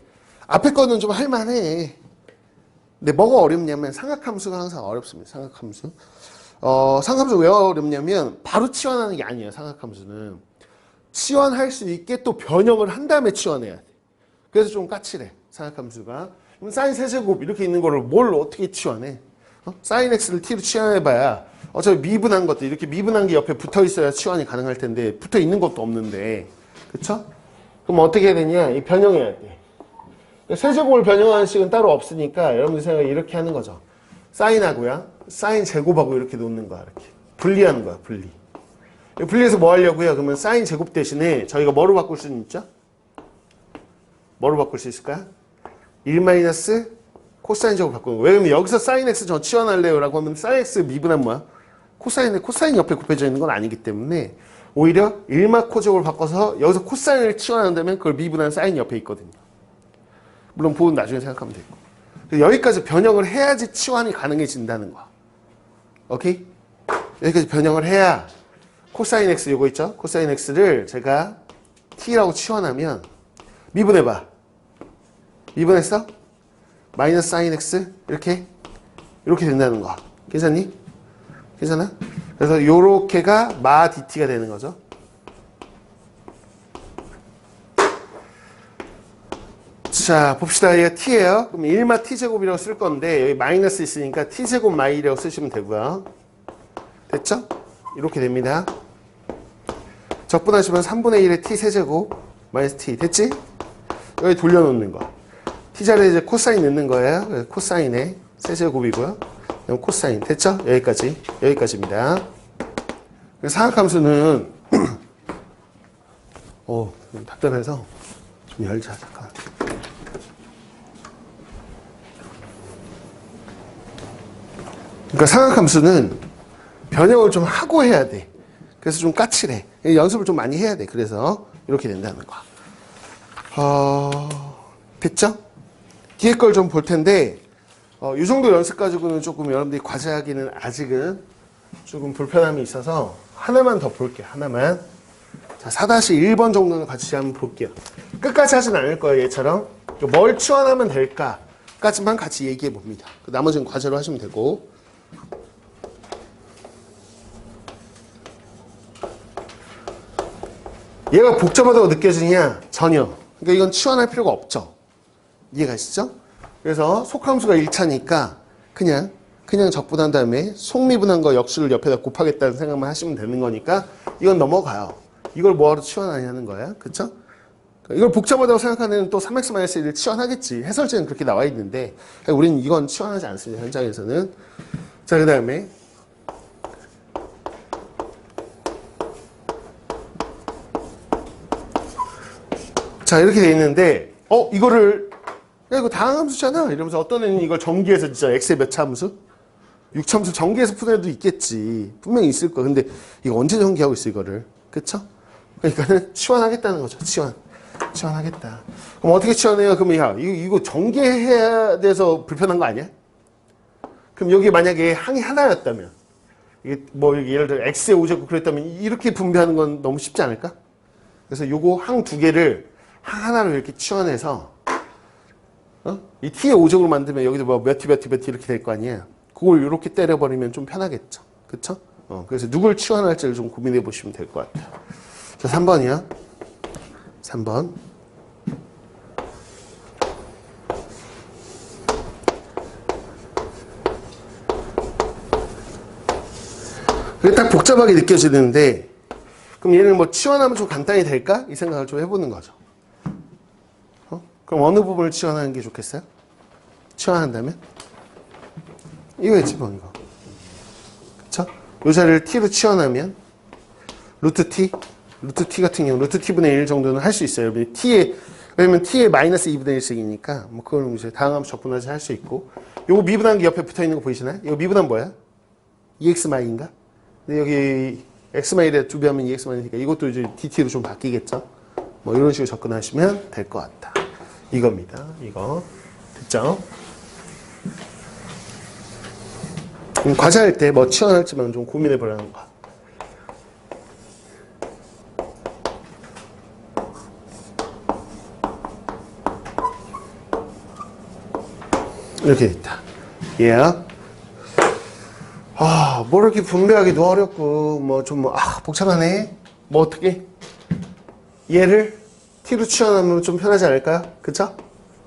앞에 거는 좀 할만해. 근데 뭐가 어렵냐면 삼각함수가 항상 어렵습니다. 삼각함수. 삼각함수 왜 어렵냐면 바로 치환하는 게 아니에요. 삼각함수는. 치환할 수 있게 또 변형을 한 다음에 치환해야 돼. 그래서 좀 까칠해. 삼각함수가. 그럼 사인 세제곱 이렇게 있는 거를 뭘 어떻게 치환해? 사인 x를 t로 치환해봐야 어차피 미분한 것들 이렇게 미분한 게 옆에 붙어 있어야 치환이 가능할 텐데 붙어 있는 것도 없는데 그쵸? 그럼 어떻게 해야 되냐? 이 변형해야 돼. 세제곱을 변형하는 식은 따로 없으니까 여러분들 생각에 이렇게 하는 거죠. 사인하고요. 사인 제곱하고 이렇게 놓는 거야. 이렇게. 분리하는 거야. 분리. 분리해서 뭐 하려고요? 그러면 사인 제곱 대신에 저희가 뭐로 바꿀 수는 있죠? 뭐로 바꿀 수 있을까? 1 마이너스 코사인 제곱 바꾸는 거. 왜냐면 여기서 사인 x 저 치환할래요? 라고 하면 사인 x 미분한 뭐야? 코사인 옆에 곱해져 있는 건 아니기 때문에 오히려 1마 코제곱을 바꿔서 여기서 코사인을 치환한다면 그걸 미분한 사인 옆에 있거든요. 물론 보은 나중에 생각하면 되고. 여기까지 변형을 해야지 치환이 가능해진다는 거야. 오케이? 여기까지 변형을 해야 코사인 x 요거 있죠? 코사인 x를 제가 t라고 치환하면 미분해봐. 미분했어? 마이너스 사인 x 이렇게 된다는 거야. 괜찮니? 괜찮아? 그래서 요렇게가 마 dt가 되는 거죠. 자 봅시다. 얘가 t예요. 그럼 1마 t제곱이라고 쓸 건데 여기 마이너스 있으니까 t제곱 마이라고 쓰시면 되고요. 됐죠? 이렇게 됩니다. 적분하시면 3분의 1의 t 세제곱 마이너스 t 됐지? 여기 돌려놓는 거. t자리에 이제 코사인 넣는 거예요. 그래서 코사인의 세제곱이고요. 그럼 코사인 됐죠? 여기까지입니다. 사각함수는 좀 답답해서 좀 열자 잠깐. 그러니까 사각함수는 변형을 좀 하고 해야 돼. 그래서 좀 까칠해. 연습을 좀 많이 해야 돼. 그래서 이렇게 된다는 거야. 됐죠? 뒤에 걸 좀 볼 텐데 이 정도 연습 가지고는 조금 여러분들이 과제하기는 아직은 조금 불편함이 있어서 하나만 더 볼게요. 하나만. 자, 4-1번 정도는 같이 한번 볼게요. 끝까지 하진 않을 거예요. 얘처럼. 뭘 치환하면 될까까지만 같이 얘기해 봅니다. 나머지는 과제로 하시면 되고. 얘가 복잡하다고 느껴지냐? 전혀. 그러니까 이건 치환할 필요가 없죠. 이해가시죠? 그래서 속함수가 1차니까 그냥 적분한 다음에 속미분한 거 역수를 옆에다 곱하겠다는 생각만 하시면 되는 거니까 이건 넘어가요. 이걸 뭐하러 치환하냐는 거야. 그쵸? 이걸 복잡하다고 생각하는 또 3x-1을 치환하겠지. 해설지는 그렇게 나와 있는데 우리는 이건 치환하지 않습니다. 현장에서는. 자, 그 다음에 자 이렇게 돼 있는데 이거를 야 이거 다항함수잖아 이러면서 어떤 애는 이걸 전기해서 진짜 x의 몇 차 함수? 6차함수 전기해서 푸는 애도 있겠지. 분명히 있을 거야. 근데 이거 언제 전기하고 있어 이거를. 그쵸? 그러니까는 치환하겠다는 거죠. 치환. 치환하겠다. 그럼 어떻게 치환해요? 그러면 야, 이거 전개해야 돼서 불편한 거 아니야? 그럼 여기 만약에 항이 하나였다면, 이게 뭐 예를 들어 x의 5제곱 그랬다면 이렇게 분배하는 건 너무 쉽지 않을까? 그래서 요거 항 두 개를 항 하나로 이렇게 치환해서 이 t의 5제곱으로 만들면 여기도 뭐 몇 t 이렇게 될 거 아니에요. 그걸 이렇게 때려버리면 좀 편하겠죠. 그쵸? 그래서 누굴 치환할지를 좀 고민해 보시면 될 것 같아요. 자, 3번이요. 3번. 그게 딱 복잡하게 느껴지는데, 그럼 얘는 뭐 치환하면 좀 간단히 될까? 이 생각을 좀 해보는 거죠. 그럼 어느 부분을 치환하는 게 좋겠어요? 치환한다면? 이거겠지, 뭐, 이거. 그쵸? 요 자리를 t로 치환하면, 루트 t 같은 경우, 루트 t분의 1 정도는 할 수 있어요. 왜냐면 t의 마이너스 2분의 1씩이니까, 뭐, 그걸 이제 다항하면서 적분하지 할 수 있고, 요거 미분한 게 옆에 붙어 있는 거 보이시나요? 이거 미분한 뭐야? EX마이인가? 근데 여기 X마이에 2배 하면 EX마이니까 이것도 이제 DT로 좀 바뀌겠죠? 뭐, 이런 식으로 접근하시면 될 것 같다. 이겁니다. 이거. 됐죠? 과제할 때 뭐 치환할지만 좀 고민해 보라는 거. 이렇게 됐다. 얘야. 뭐 이렇게 분배하기도 어렵고, 복잡하네. 뭐 어떻게? 얘를 t로 치환하면 좀 편하지 않을까요? 그쵸?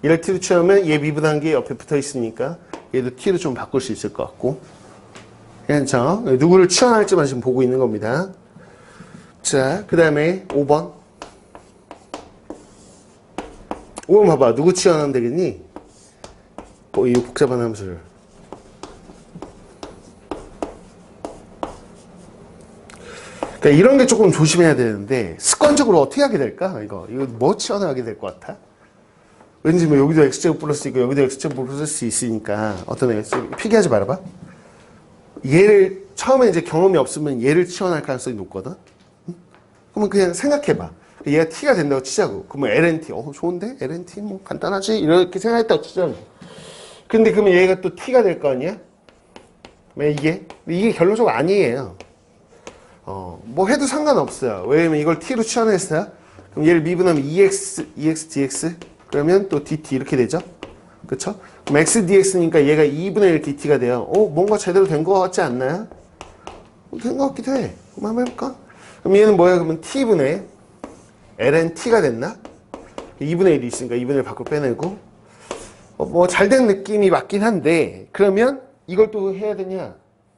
얘를 t로 치환하면 얘 미분한 게 옆에 붙어 있으니까 얘도 t로 좀 바꿀 수 있을 것 같고. 괜찮죠? 누구를 치환할지만 지금 보고 있는 겁니다. 자, 그 다음에 5번. 5번 봐봐. 누구 치환하면 되겠니? 이 복잡한 함수를. 그러니까 이런 게 조금 조심해야 되는데, 습관적으로 어떻게 하게 될까? 이거 뭐 치환하게 될 것 같아? 왠지 뭐 여기도 x제곱 플러스 있고 여기도 x제곱 플러스 있으니까 어떤 애 피기하지 말아봐. 얘를 처음에 이제 경험이 없으면 얘를 치환할 가능성이 높거든. 그러면 그냥 생각해봐. 얘가 t가 된다고 치자고. 그러면 lnt 좋은데 lnt 뭐 간단하지 이렇게 생각했다고 치자고. 근데 그러면 얘가 또 t가 될 거 아니야? 왜 이게 결론적으로 아니에요. 뭐 해도 상관없어요. 왜냐면 이걸 t로 치환했어요. 그럼 얘를 미분하면 ex dx 그러면 또 dt 이렇게 되죠. 그쵸? 그럼 x dx니까 얘가 2분의 1 dt가 돼요. 뭔가 제대로 된 거 같지 않나요? 된 거 같기도 해. 그럼 한번 해볼까? 그럼 얘는 뭐야? 그러면 t분의 ln t가 됐나? 2분의 1이 있으니까 2분의 1 밖으로 빼내고 뭐 잘 된 느낌이 맞긴 한데 그러면 이걸 또 해야 되냐?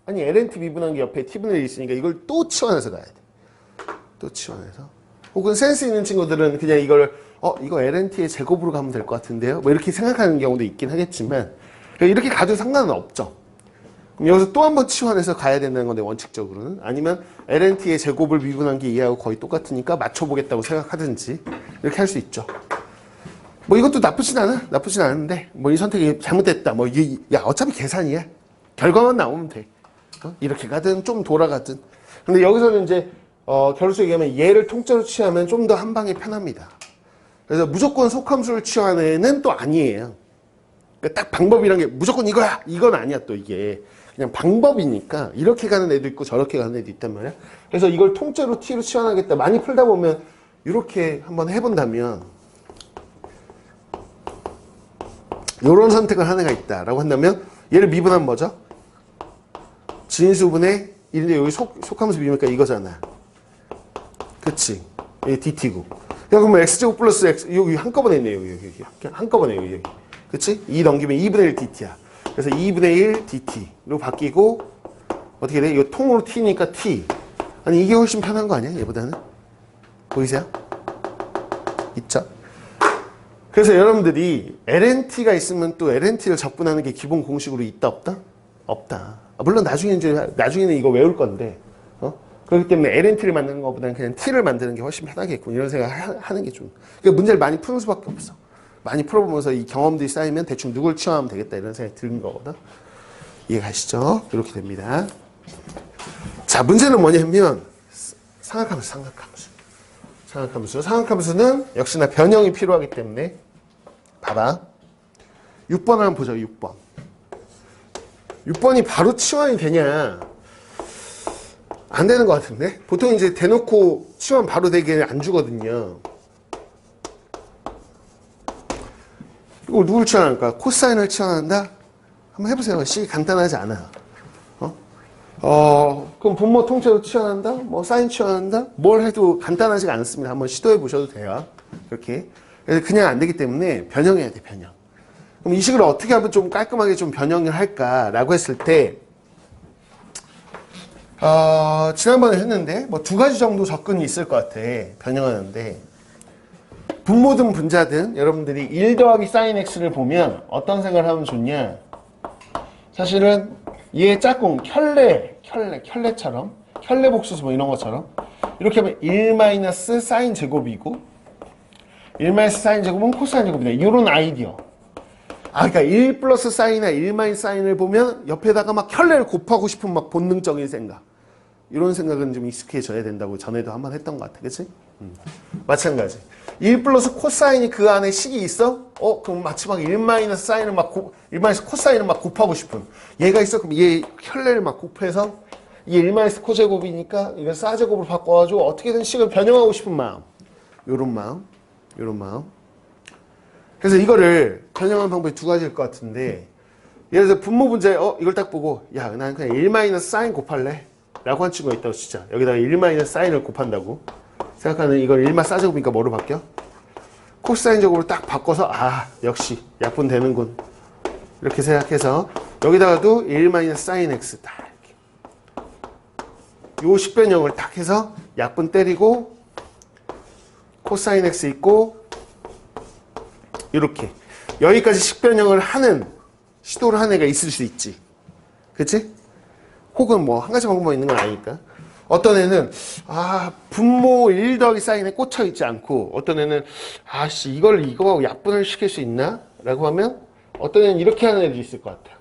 아니 ln t 미분한 게 옆에 t분의 1이 있으니까 이걸 또 치환해서 가야 돼. 또 치환해서. 혹은 센스 있는 친구들은 그냥 이걸 이거 lnt의 제곱으로 가면 될 것 같은데요? 뭐 이렇게 생각하는 경우도 있긴 하겠지만 이렇게 가도 상관은 없죠. 그럼 여기서 또 한 번 치환해서 가야 된다는 건데 원칙적으로는 아니면 lnt의 제곱을 미분한 게 얘하고 거의 똑같으니까 맞춰보겠다고 생각하든지 이렇게 할 수 있죠. 뭐 이것도 나쁘진 않은데 뭐 이 선택이 잘못됐다 야 어차피 계산이야. 결과만 나오면 돼. 이렇게 가든 좀 돌아가든. 근데 여기서는 이제 결론적으로 얘기하면 얘를 통째로 취하면 좀 더 한 방에 편합니다. 그래서 무조건 속함수를 취하는 또 아니에요. 그러니까 딱 방법이란 게 무조건 이거야! 이건 아니야 또 이게. 그냥 방법이니까 이렇게 가는 애도 있고 저렇게 가는 애도 있단 말이야. 그래서 이걸 통째로 t로 치환하겠다. 많이 풀다 보면 이렇게 한번 해본다면 이런 선택을 하는 애가 있다라고 한다면 얘를 미분하면 뭐죠? 진수분의 1인데 여기 속함수 미분이니까 이거잖아. 그치? 이게 dt고. 그러면 x제곱 플러스 x 여기 한꺼번에 있네 여기 한꺼번에 여기. 그치? 2 넘기면 2분의 1 dt야. 그래서 2분의 1 dt로 바뀌고 어떻게 돼? 이거 통으로 t니까 t. 아니 이게 훨씬 편한 거 아니야? 얘보다는? 보이세요? 있죠? 그래서 여러분들이 lnt가 있으면 또 lnt를 적분하는 게 기본 공식으로 있다 없다? 없다. 물론 나중에는 이거 외울 건데 그렇기 때문에 lnt를 만드는 것보다는 그냥 t를 만드는 게 훨씬 편하겠군. 이런 생각을 하는 게 좀. 그러니까 문제를 많이 푸는 수밖에 없어. 많이 풀어보면서 이 경험들이 쌓이면 대충 누굴 치환하면 되겠다 이런 생각이 드는 거거든. 이해가시죠? 이렇게 됩니다. 자, 문제는 뭐냐면 삼각함수. 상학함수. 상학함수는 역시나 변형이 필요하기 때문에 봐봐. 6번 한번 보자. 6번. 6번이 바로 치환이 되냐? 안 되는 것 같은데? 보통 이제 대놓고 치환 바로 되게 안 주거든요. 이걸 누굴 치환할까? 코사인을 치환한다? 한번 해보세요. 씨 간단하지 않아. 그럼 분모 통째로 치환한다? 뭐 사인 치환한다? 뭘 해도 간단하지가 않습니다. 한번 시도해 보셔도 돼요. 그렇게. 그냥 안 되기 때문에 변형해야 돼, 변형. 그럼 이 식을 어떻게 하면 좀 깔끔하게 좀 변형을 할까라고 했을 때, 지난번에 했는데, 뭐 두 가지 정도 접근이 있을 것 같아. 변형하는데. 분모든 분자든 여러분들이 1 더하기 사인 x를 보면 어떤 생각을 하면 좋냐? 사실은 얘 짝꿍, 켤레처럼, 켤레복수수 뭐 이런 것처럼, 이렇게 하면 1 마이너스 사인 제곱이고, 1 마이너스 사인 제곱은 코사인 제곱이다. 이런 아이디어. 그러니까 1 플러스 사인이나 1 마이너스 사인을 보면 옆에다가 막 켤레를 곱하고 싶은 막 본능적인 생각. 이런 생각은 좀 익숙해져야 된다고 전에도 한번 했던 것 같아. 그치? 마찬가지. 1 플러스 코사인이 그 안에 식이 있어? 그럼 마치 막 1 마이너스 사인을 막 1 마이너스 코사인을 막 곱하고 싶은. 얘가 있어? 그럼 얘 켤레를 막 곱해서 이게 1 마이너스 코제곱이니까 이거 사제곱으로 바꿔가지고 어떻게든 식을 변형하고 싶은 마음. 요런 마음. 요런 마음. 그래서 이거를 변형하는 방법이 두 가지일 것 같은데, 예를 들어 분모 문제, 이걸 딱 보고, 야, 난 그냥 1 마이너스 사인 곱할래? 라고 한 친구가 있다고 진짜. 여기다가 1 마이너스 사인을 곱한다고 생각하는 이걸 1마 사제곱이니까 뭐로 바뀌어? 코사인 제곱으로 딱 바꿔서, 역시 약분되는군. 이렇게 생각해서 여기다가도 1 마이너스 사인 x 딱 이렇게. 요 식변형을 딱 해서 약분 때리고 코사인 x 있고 이렇게 여기까지 식변형을 하는 시도를 하는 애가 있을 수 있지. 그치? 혹은 뭐 한 가지 방법만 있는 건 아니니까. 어떤 애는 분모 1 더하기 사인에 꽂혀 있지 않고, 어떤 애는 이거 약분을 시킬 수 있나? 라고 하면 어떤 애는 이렇게 하는 애도 있을 것 같아.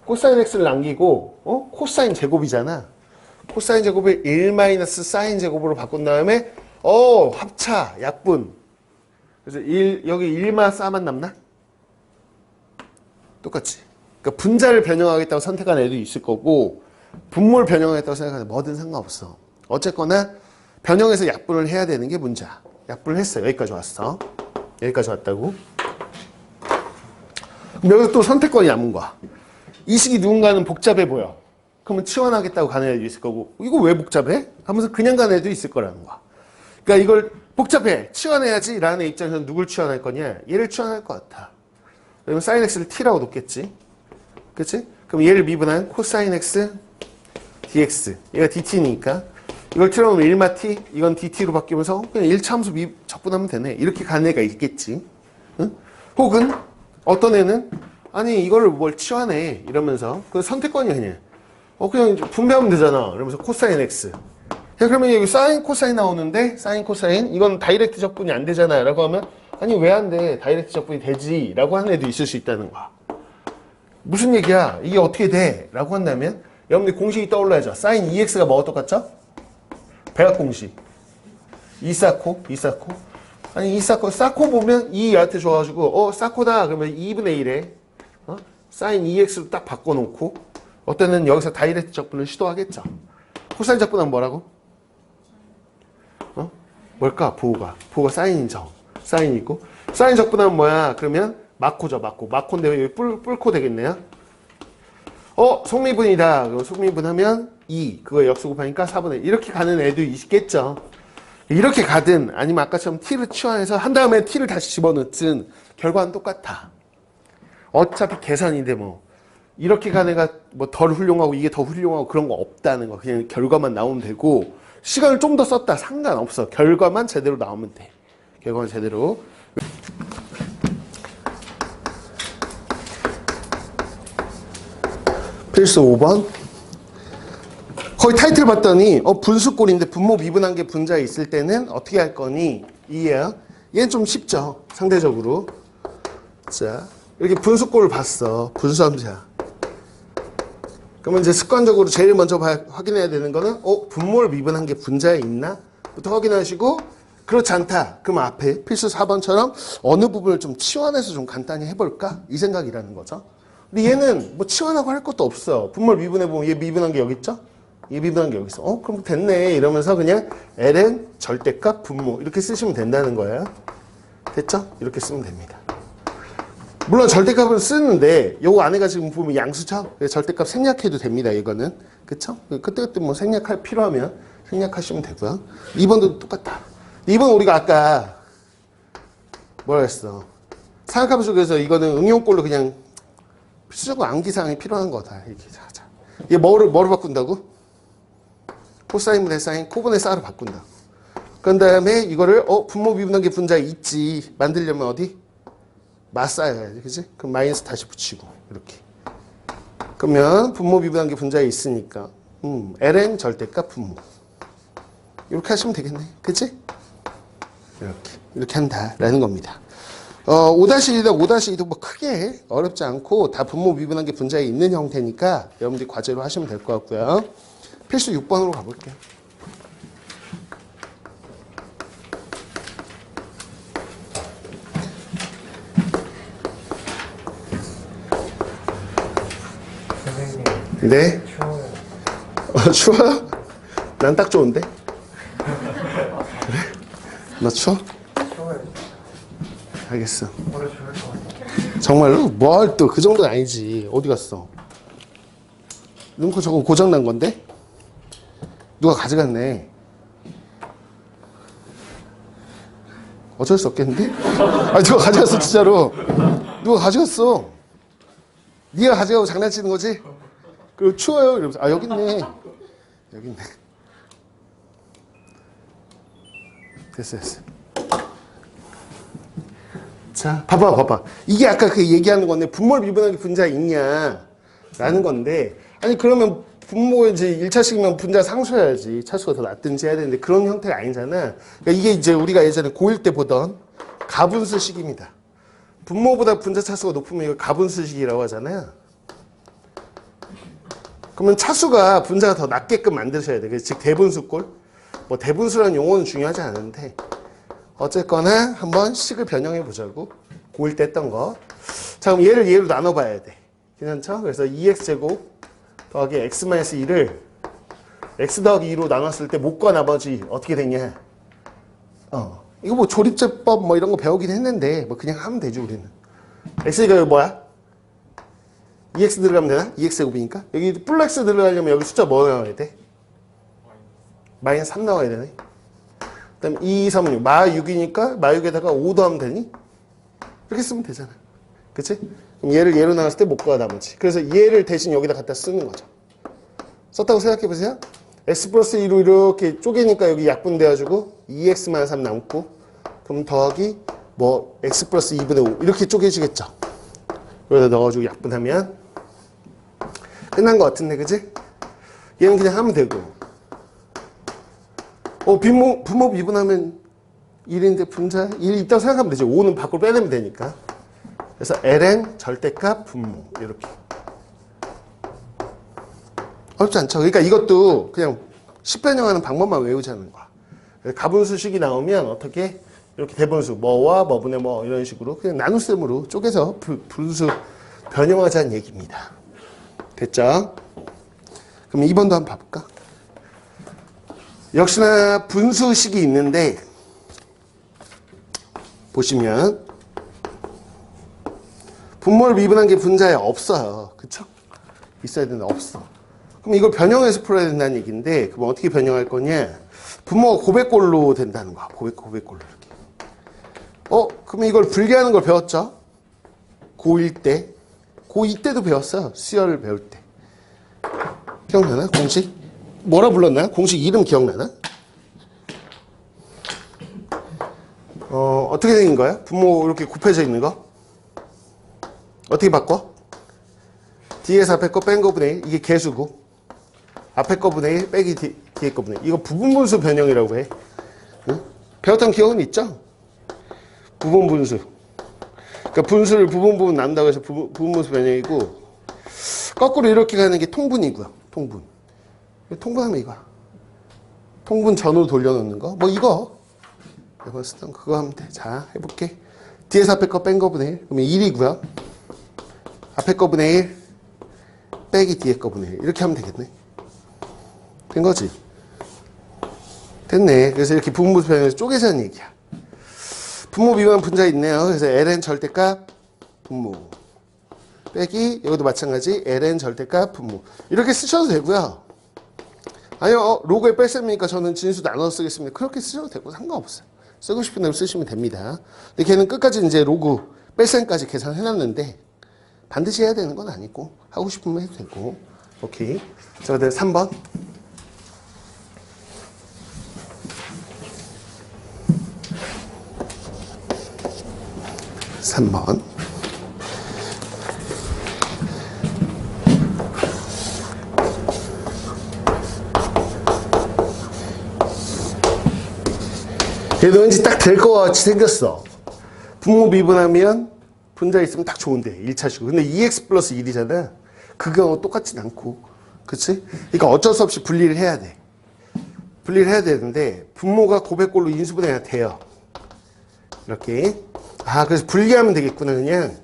코사인 x를 남기고 코사인 제곱이잖아. 코사인 제곱을 1 마이너스 사인 제곱으로 바꾼 다음에 합차 약분. 그래서 여기 1마 싸만 남나? 똑같지. 그러니까 분자를 변형하겠다고 선택한 애도 있을 거고, 분모를 변형하겠다고 생각하는 뭐든 상관없어. 어쨌거나 변형해서 약분을 해야 되는 게 문제야. 약분을 했어. 여기까지 왔어. 여기까지 왔다고. 그럼 여기서 또 선택권이 남은 거야. 이 식이 누군가는 복잡해 보여. 그러면 치환하겠다고 가는 애도 있을 거고, 이거 왜 복잡해? 하면서 그냥 가는 애도 있을 거라는 거야. 그러니까 이걸 복잡해. 치환해야지 라는 입장에서는 누굴 치환할 거냐? 얘를 치환할 것 같아. 그러면 사인 x를 t라고 놓겠지. 그치? 그럼 얘를 미분한 코사인 x dx. 얘가 dt니까. 이걸 t로 놓으면 1마 t, 이건 dt로 바뀌면서 그냥 1차 함수 적분하면 되네. 이렇게 가는 애가 있겠지. 응? 혹은 어떤 애는 이거를 뭘 치환해. 이러면서 그 선택권이 그냥 그냥 분배하면 되잖아. 그러면서 코사인 x. 그러면 여기 사인 코사인 나오는데 사인 코사인 이건 다이렉트 적분이 안 되잖아 라고 하면 왜 안 돼? 다이렉트 적분이 되지 라고 하는 애도 있을 수 있다는 거야. 무슨 얘기야? 이게 어떻게 돼? 라고 한다면 여러분들 공식이 떠올라야죠. 사인 2x가 뭐가 똑같죠? 배합 공식. 이사코. 이사코. 사코 보면 2한테 줘가지고 사코다 그러면 2분의 1에 사인 2x로 딱 바꿔놓고 어떤 애는 여기서 다이렉트 적분을 시도하겠죠. 코사인 적분하면 뭐라고? 뭘까? 보호가 사인이죠. 사인이 있고 사인 적분하면 뭐야? 그러면 마코죠. 마코인데 여기 뿔코 되겠네요. 속미분이다. 그럼 속미분하면 2. 그거 역수 곱하니까 4분의 1. 이렇게 가는 애도 있겠죠. 이렇게 가든 아니면 아까처럼 t를 치환해서 한 다음에 t를 다시 집어넣든 결과는 똑같아. 어차피 계산인데 뭐 이렇게 가는 애가 뭐 덜 훌륭하고 이게 더 훌륭하고 그런 거 없다는 거. 그냥 결과만 나오면 되고 시간을 좀 더 썼다 상관없어. 결과만 제대로 나오면 돼. 결과만 제대로. 필수 5번. 거의 타이틀 봤더니 분수꼴인데 분모 미분한 게 분자에 있을 때는 어떻게 할 거니? 이해요? 얘는 좀 쉽죠. 상대적으로. 자, 이렇게 분수꼴을 봤어. 분수함수야. 그러면 이제 습관적으로 제일 먼저 확인해야 되는 거는 분모를 미분한 게 분자에 있나? 부터 확인하시고 그렇지 않다. 그럼 앞에 필수 4번처럼 어느 부분을 좀 치환해서 좀 간단히 해볼까? 이 생각이라는 거죠. 근데 얘는 뭐 치환하고 할 것도 없어. 분모를 미분해보면 얘 미분한 게 여기 있죠? 얘 미분한 게 여기 있어. 그럼 됐네. 이러면서 그냥 ln 절대값 분모 이렇게 쓰시면 된다는 거예요. 됐죠? 이렇게 쓰면 됩니다. 물론 절대값을 쓰는데 요거 안에가 지금 보면 양수죠? 절대값 생략해도 됩니다. 이거는. 그쵸? 그때그때 뭐 생략할 필요하면 생략하시면 되고요. 2번도 똑같다. 2번 우리가 아까 뭐라 했어? 사역함수 속에서 이거는 응용꼴로 그냥 필수적으로 암기사항이 필요한 거다. 이렇게 하자. 얘 뭐로 바꾼다고? 코사인분의 사인, 코분의 사로 바꾼다. 그 다음에 이거를 분모 미분한계 분자 있지 만들려면 어디? 맞싸야지, 그지? 그럼 마이너스 다시 붙이고 이렇게. 그러면 분모 미분한계 분자에 있으니까 ln 절대값 분모 이렇게 하시면 되겠네, 그치? 이렇게 한다라는 겁니다. 5-1이다 5-2도 뭐 크게 어렵지 않고 다 분모 미분한계 분자에 있는 형태니까 여러분들이 과제로 하시면 될 것 같고요. 필수 6번으로 가볼게요. 선생님, 네? 추워요. 추워요? 난 딱 좋은데? 그래? 너 추워? 추워요. 알겠어. 오래 추울 것 같아요. 정말로? 뭘 또 그 정도는 아니지. 어디 갔어? 눈코 저거 고장난 건데? 누가 가져갔네. 어쩔 수 없겠는데? 아, 누가 가져갔어, 진짜로. 누가 가져갔어. 네가 가져가고 장난치는 거지? 그리고 추워요. 이러면서. 아, 여기 있네. 여기 있네. 됐어. 자, 봐봐. 이게 아까 그 얘기하는 건데, 분모를 미분하게 분자 있냐? 라는 건데, 아니, 그러면 분모 이제 1차식이면 분자 상수해야지. 차수가 더 낮든지 해야 되는데, 그런 형태가 아니잖아. 그러니까 이게 이제 우리가 예전에 고1 때 보던 가분수식입니다. 분모보다 분자 차수가 높으면 이걸 가분수식이라고 하잖아요. 그러면 차수가 분자가 더 낮게끔 만드셔야 돼. 즉, 대분수꼴. 뭐, 대분수라는 용어는 중요하지 않은데, 어쨌거나 한번 식을 변형해 보자고. 고1 때 했던 거. 자, 그럼 얘를 얘로 나눠봐야 돼. 괜찮죠? 그래서 2x제곱 더하기 x-2를 x 더하기 2로 나눴을 때 못과 나머지 어떻게 되냐. 이거 뭐 조립제법 뭐 이런 거 배우긴 했는데 뭐 그냥 하면 되죠, 우리는. x가 뭐야? 2x 들어가면 되나? 2x제곱이니까. 여기 플렉스 들어가려면 여기 숫자 뭐 나와야 돼? 마이너스 3 나와야 되네. 그 다음에 2, 3, 6. 마 6이니까 마 6에다가 5 더하면 되니? 이렇게 쓰면 되잖아. 그치? 그럼 얘를 얘로 나눴을 때 못과 나머지. 그래서 얘를 대신 여기다 갖다 쓰는 거죠. 썼다고 생각해 보세요. x 플러스 2로 이렇게 쪼개니까 여기 약분돼가지고 2x만 3 남고 그럼 더하기 뭐 x 플러스 2분의 5 이렇게 쪼개지겠죠. 여기다 넣어가지고 약분하면 끝난 것 같은데, 그치? 얘는 그냥 하면 되고. 분모 미분하면 1인데 분자 1 있다고 생각하면 되죠. 5는 밖으로 빼내면 되니까. 그래서 ln 절대값 분모 이렇게. 어렵지 않죠. 그러니까 이것도 그냥 식 변형하는 방법만 외우자는 거야. 가분수식이 나오면 어떻게 이렇게 대분수 뭐와 뭐분의 뭐 이런 식으로 그냥 나눗셈으로 쪼개서 분수 변형하자는 얘기입니다. 됐죠? 그럼 2번도 한번 봐볼까? 역시나 분수식이 있는데 보시면 분모를 미분한 게 분자에 없어요. 그쵸? 있어야 되는데 없어. 그럼 이걸 변형해서 풀어야 된다는 얘기인데 그럼 어떻게 변형할 거냐? 분모가 고백꼴로 된다는 거야. 고백꼴로 이렇게. 그럼 이걸 분리하는 걸 배웠죠? 고1 때. 고2 때도 배웠어요. 수열을 배울 때. 기억나나? 공식? 뭐라 불렀나? 공식 이름 기억나나? 어떻게 생긴 거야? 분모 이렇게 곱해져 있는 거? 어떻게 바꿔? 뒤에서 앞에 거 뺀 거분의 1. 이게 개수고. 앞에 거분의 1 빼기 뒤에 거분의 1. 이거 부분분수 변형이라고 해. 응? 배웠던 기억은 있죠? 부분분수. 그러니까 분수를 부분 나눈다고 해서 부분분수 변형이고 거꾸로 이렇게 가는 게 통분이고요. 통분. 통분하면 이거야. 통분 전으로 돌려놓는 거. 뭐 이거. 매번 쓰던 그거 하면 돼. 자, 해볼게. 뒤에서 앞에 거 뺀 거분의 1. 그러면 1이고요. 앞에 거분의 1 빼기 뒤에 거분의 1. 이렇게 하면 되겠네. 된 거지? 됐네. 그래서 이렇게 부분부 변형에서 쪼개자는 얘기야. 분모 비반 분자 있네요. 그래서 ln 절대값 분모 빼기 여기도 마찬가지 ln 절대값 분모 이렇게 쓰셔도 되고요. 아니요 로그에 뺄셈이니까 저는 진수 나눠 쓰겠습니다. 그렇게 쓰셔도 되고 상관없어요. 쓰고 싶은 대로 쓰시면 됩니다. 근데 걔는 끝까지 이제 로그 뺄셈까지 계산해 놨는데 반드시 해야 되는 건 아니고 하고 싶으면 해도 되고. 오케이. 자, 그다음에 3번. 3번. 얘도 왠지 딱 될 것 같이 생겼어. 분모 미분하면 분자 있으면 딱 좋은데 1차식으로. 근데 2x 플러스 1이잖아. 그거 똑같진 않고. 그치? 그러니까 어쩔 수 없이 분리를 해야 돼. 분리를 해야 되는데 분모가 고백골로 인수분해가 돼요. 이렇게. 아, 그래서 분리하면 되겠구나. 그냥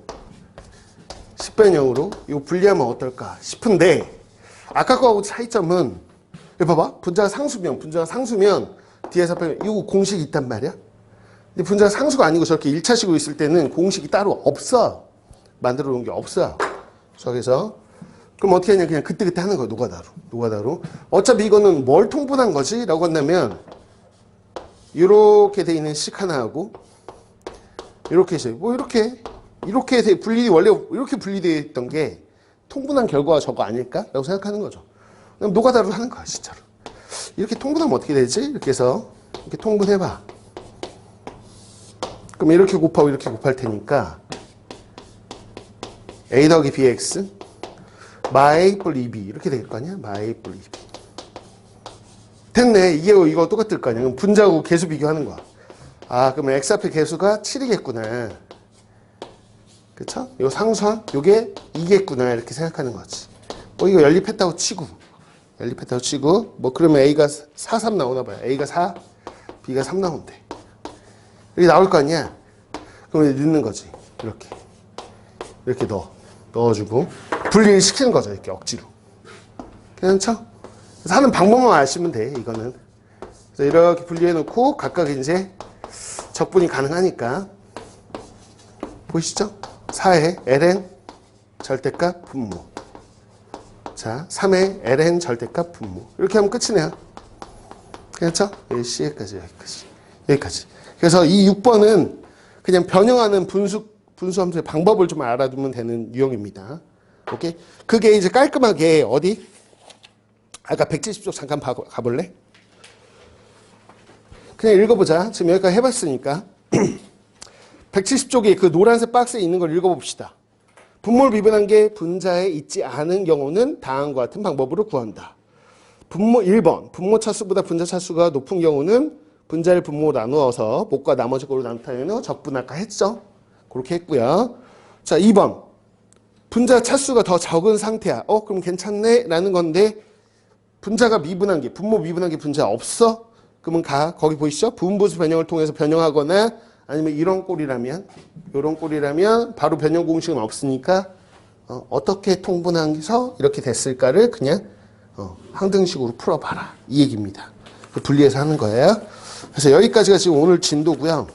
10변형으로 이거 분리하면 어떨까 싶은데 아까 거하고 차이점은 여기 봐봐. 분자가 상수면 뒤에서 빼면 이거 공식이 있단 말이야. 근데 분자가 상수가 아니고 저렇게 1차식으로 있을 때는 공식이 따로 없어. 만들어 놓은 게 없어요. 그래서 그럼 어떻게 하냐. 그냥 그때그때 하는 거야. 노가다로. 어차피 이거는 뭘 통분한 거지? 라고 한다면 이렇게 돼 있는 식 하나하고 이렇게 있어요. 뭐 이렇게 원래 이렇게 분리되어 있던 게 통분한 결과가 저거 아닐까? 라고 생각하는 거죠. 그럼 노가다로 하는 거야, 진짜로. 이렇게 통분하면 어떻게 되지? 이렇게 해서 이렇게 통분해봐. 그럼 이렇게 곱하고 이렇게 곱할 테니까 a 더하기 bx 마이 뿔 2b 이렇게 될 거 아니야? 마이 뿔 2b 됐네. 이거 똑같을 거 아니야? 그럼 분자하고 개수 비교하는 거야. 아, 그러면 x 앞에 개수가 7이겠구나. 그쵸? 요 상수항, 요게 2겠구나. 이렇게 생각하는 거지. 뭐 이거 연립했다고 치고, 뭐 그러면 a가 4, 3 나오나 봐요. a가 4, b가 3 나온대. 이렇게 나올 거 아니야? 그럼 넣는 거지. 이렇게 넣어주고, 분리를 시키는 거죠. 이렇게 억지로. 괜찮죠? 그래서 하는 방법만 아시면 돼, 이거는. 그래서 이렇게 분리해놓고, 각각 이제 적분이 가능하니까. 보이시죠? 4의 ln 절대값 분모. 자, 3의 ln 절대값 분모. 이렇게 하면 끝이네요. 그렇죠? 여기 여기까지. 그래서 이 6번은 그냥 변형하는 분수함수의 방법을 좀 알아두면 되는 유형입니다. 오케이? 그게 이제 깔끔하게 어디? 아까 170쪽 잠깐 가볼래? 그냥 읽어보자. 지금 여기까지 해봤으니까. 170쪽에 그 노란색 박스에 있는 걸 읽어봅시다. 분모를 미분한 게 분자에 있지 않은 경우는 다음과 같은 방법으로 구한다. 1번. 분모 차수보다 분자 차수가 높은 경우는 분자를 분모로 나누어서 목과 나머지 거로 나타내는 적분 아까 했죠? 그렇게 했고요. 자, 2번. 분자 차수가 더 적은 상태야. 그럼 괜찮네? 라는 건데 분자가 분모 미분한 게 분자 없어? 그러면 거기 보이시죠? 부분분수 변형을 통해서 변형하거나 아니면 이런 꼴이라면 바로 변형 공식은 없으니까 어떻게 통분해서 이렇게 됐을까를 그냥 항등식으로 풀어봐라. 이 얘기입니다. 분리해서 하는 거예요. 그래서 여기까지가 지금 오늘 진도고요.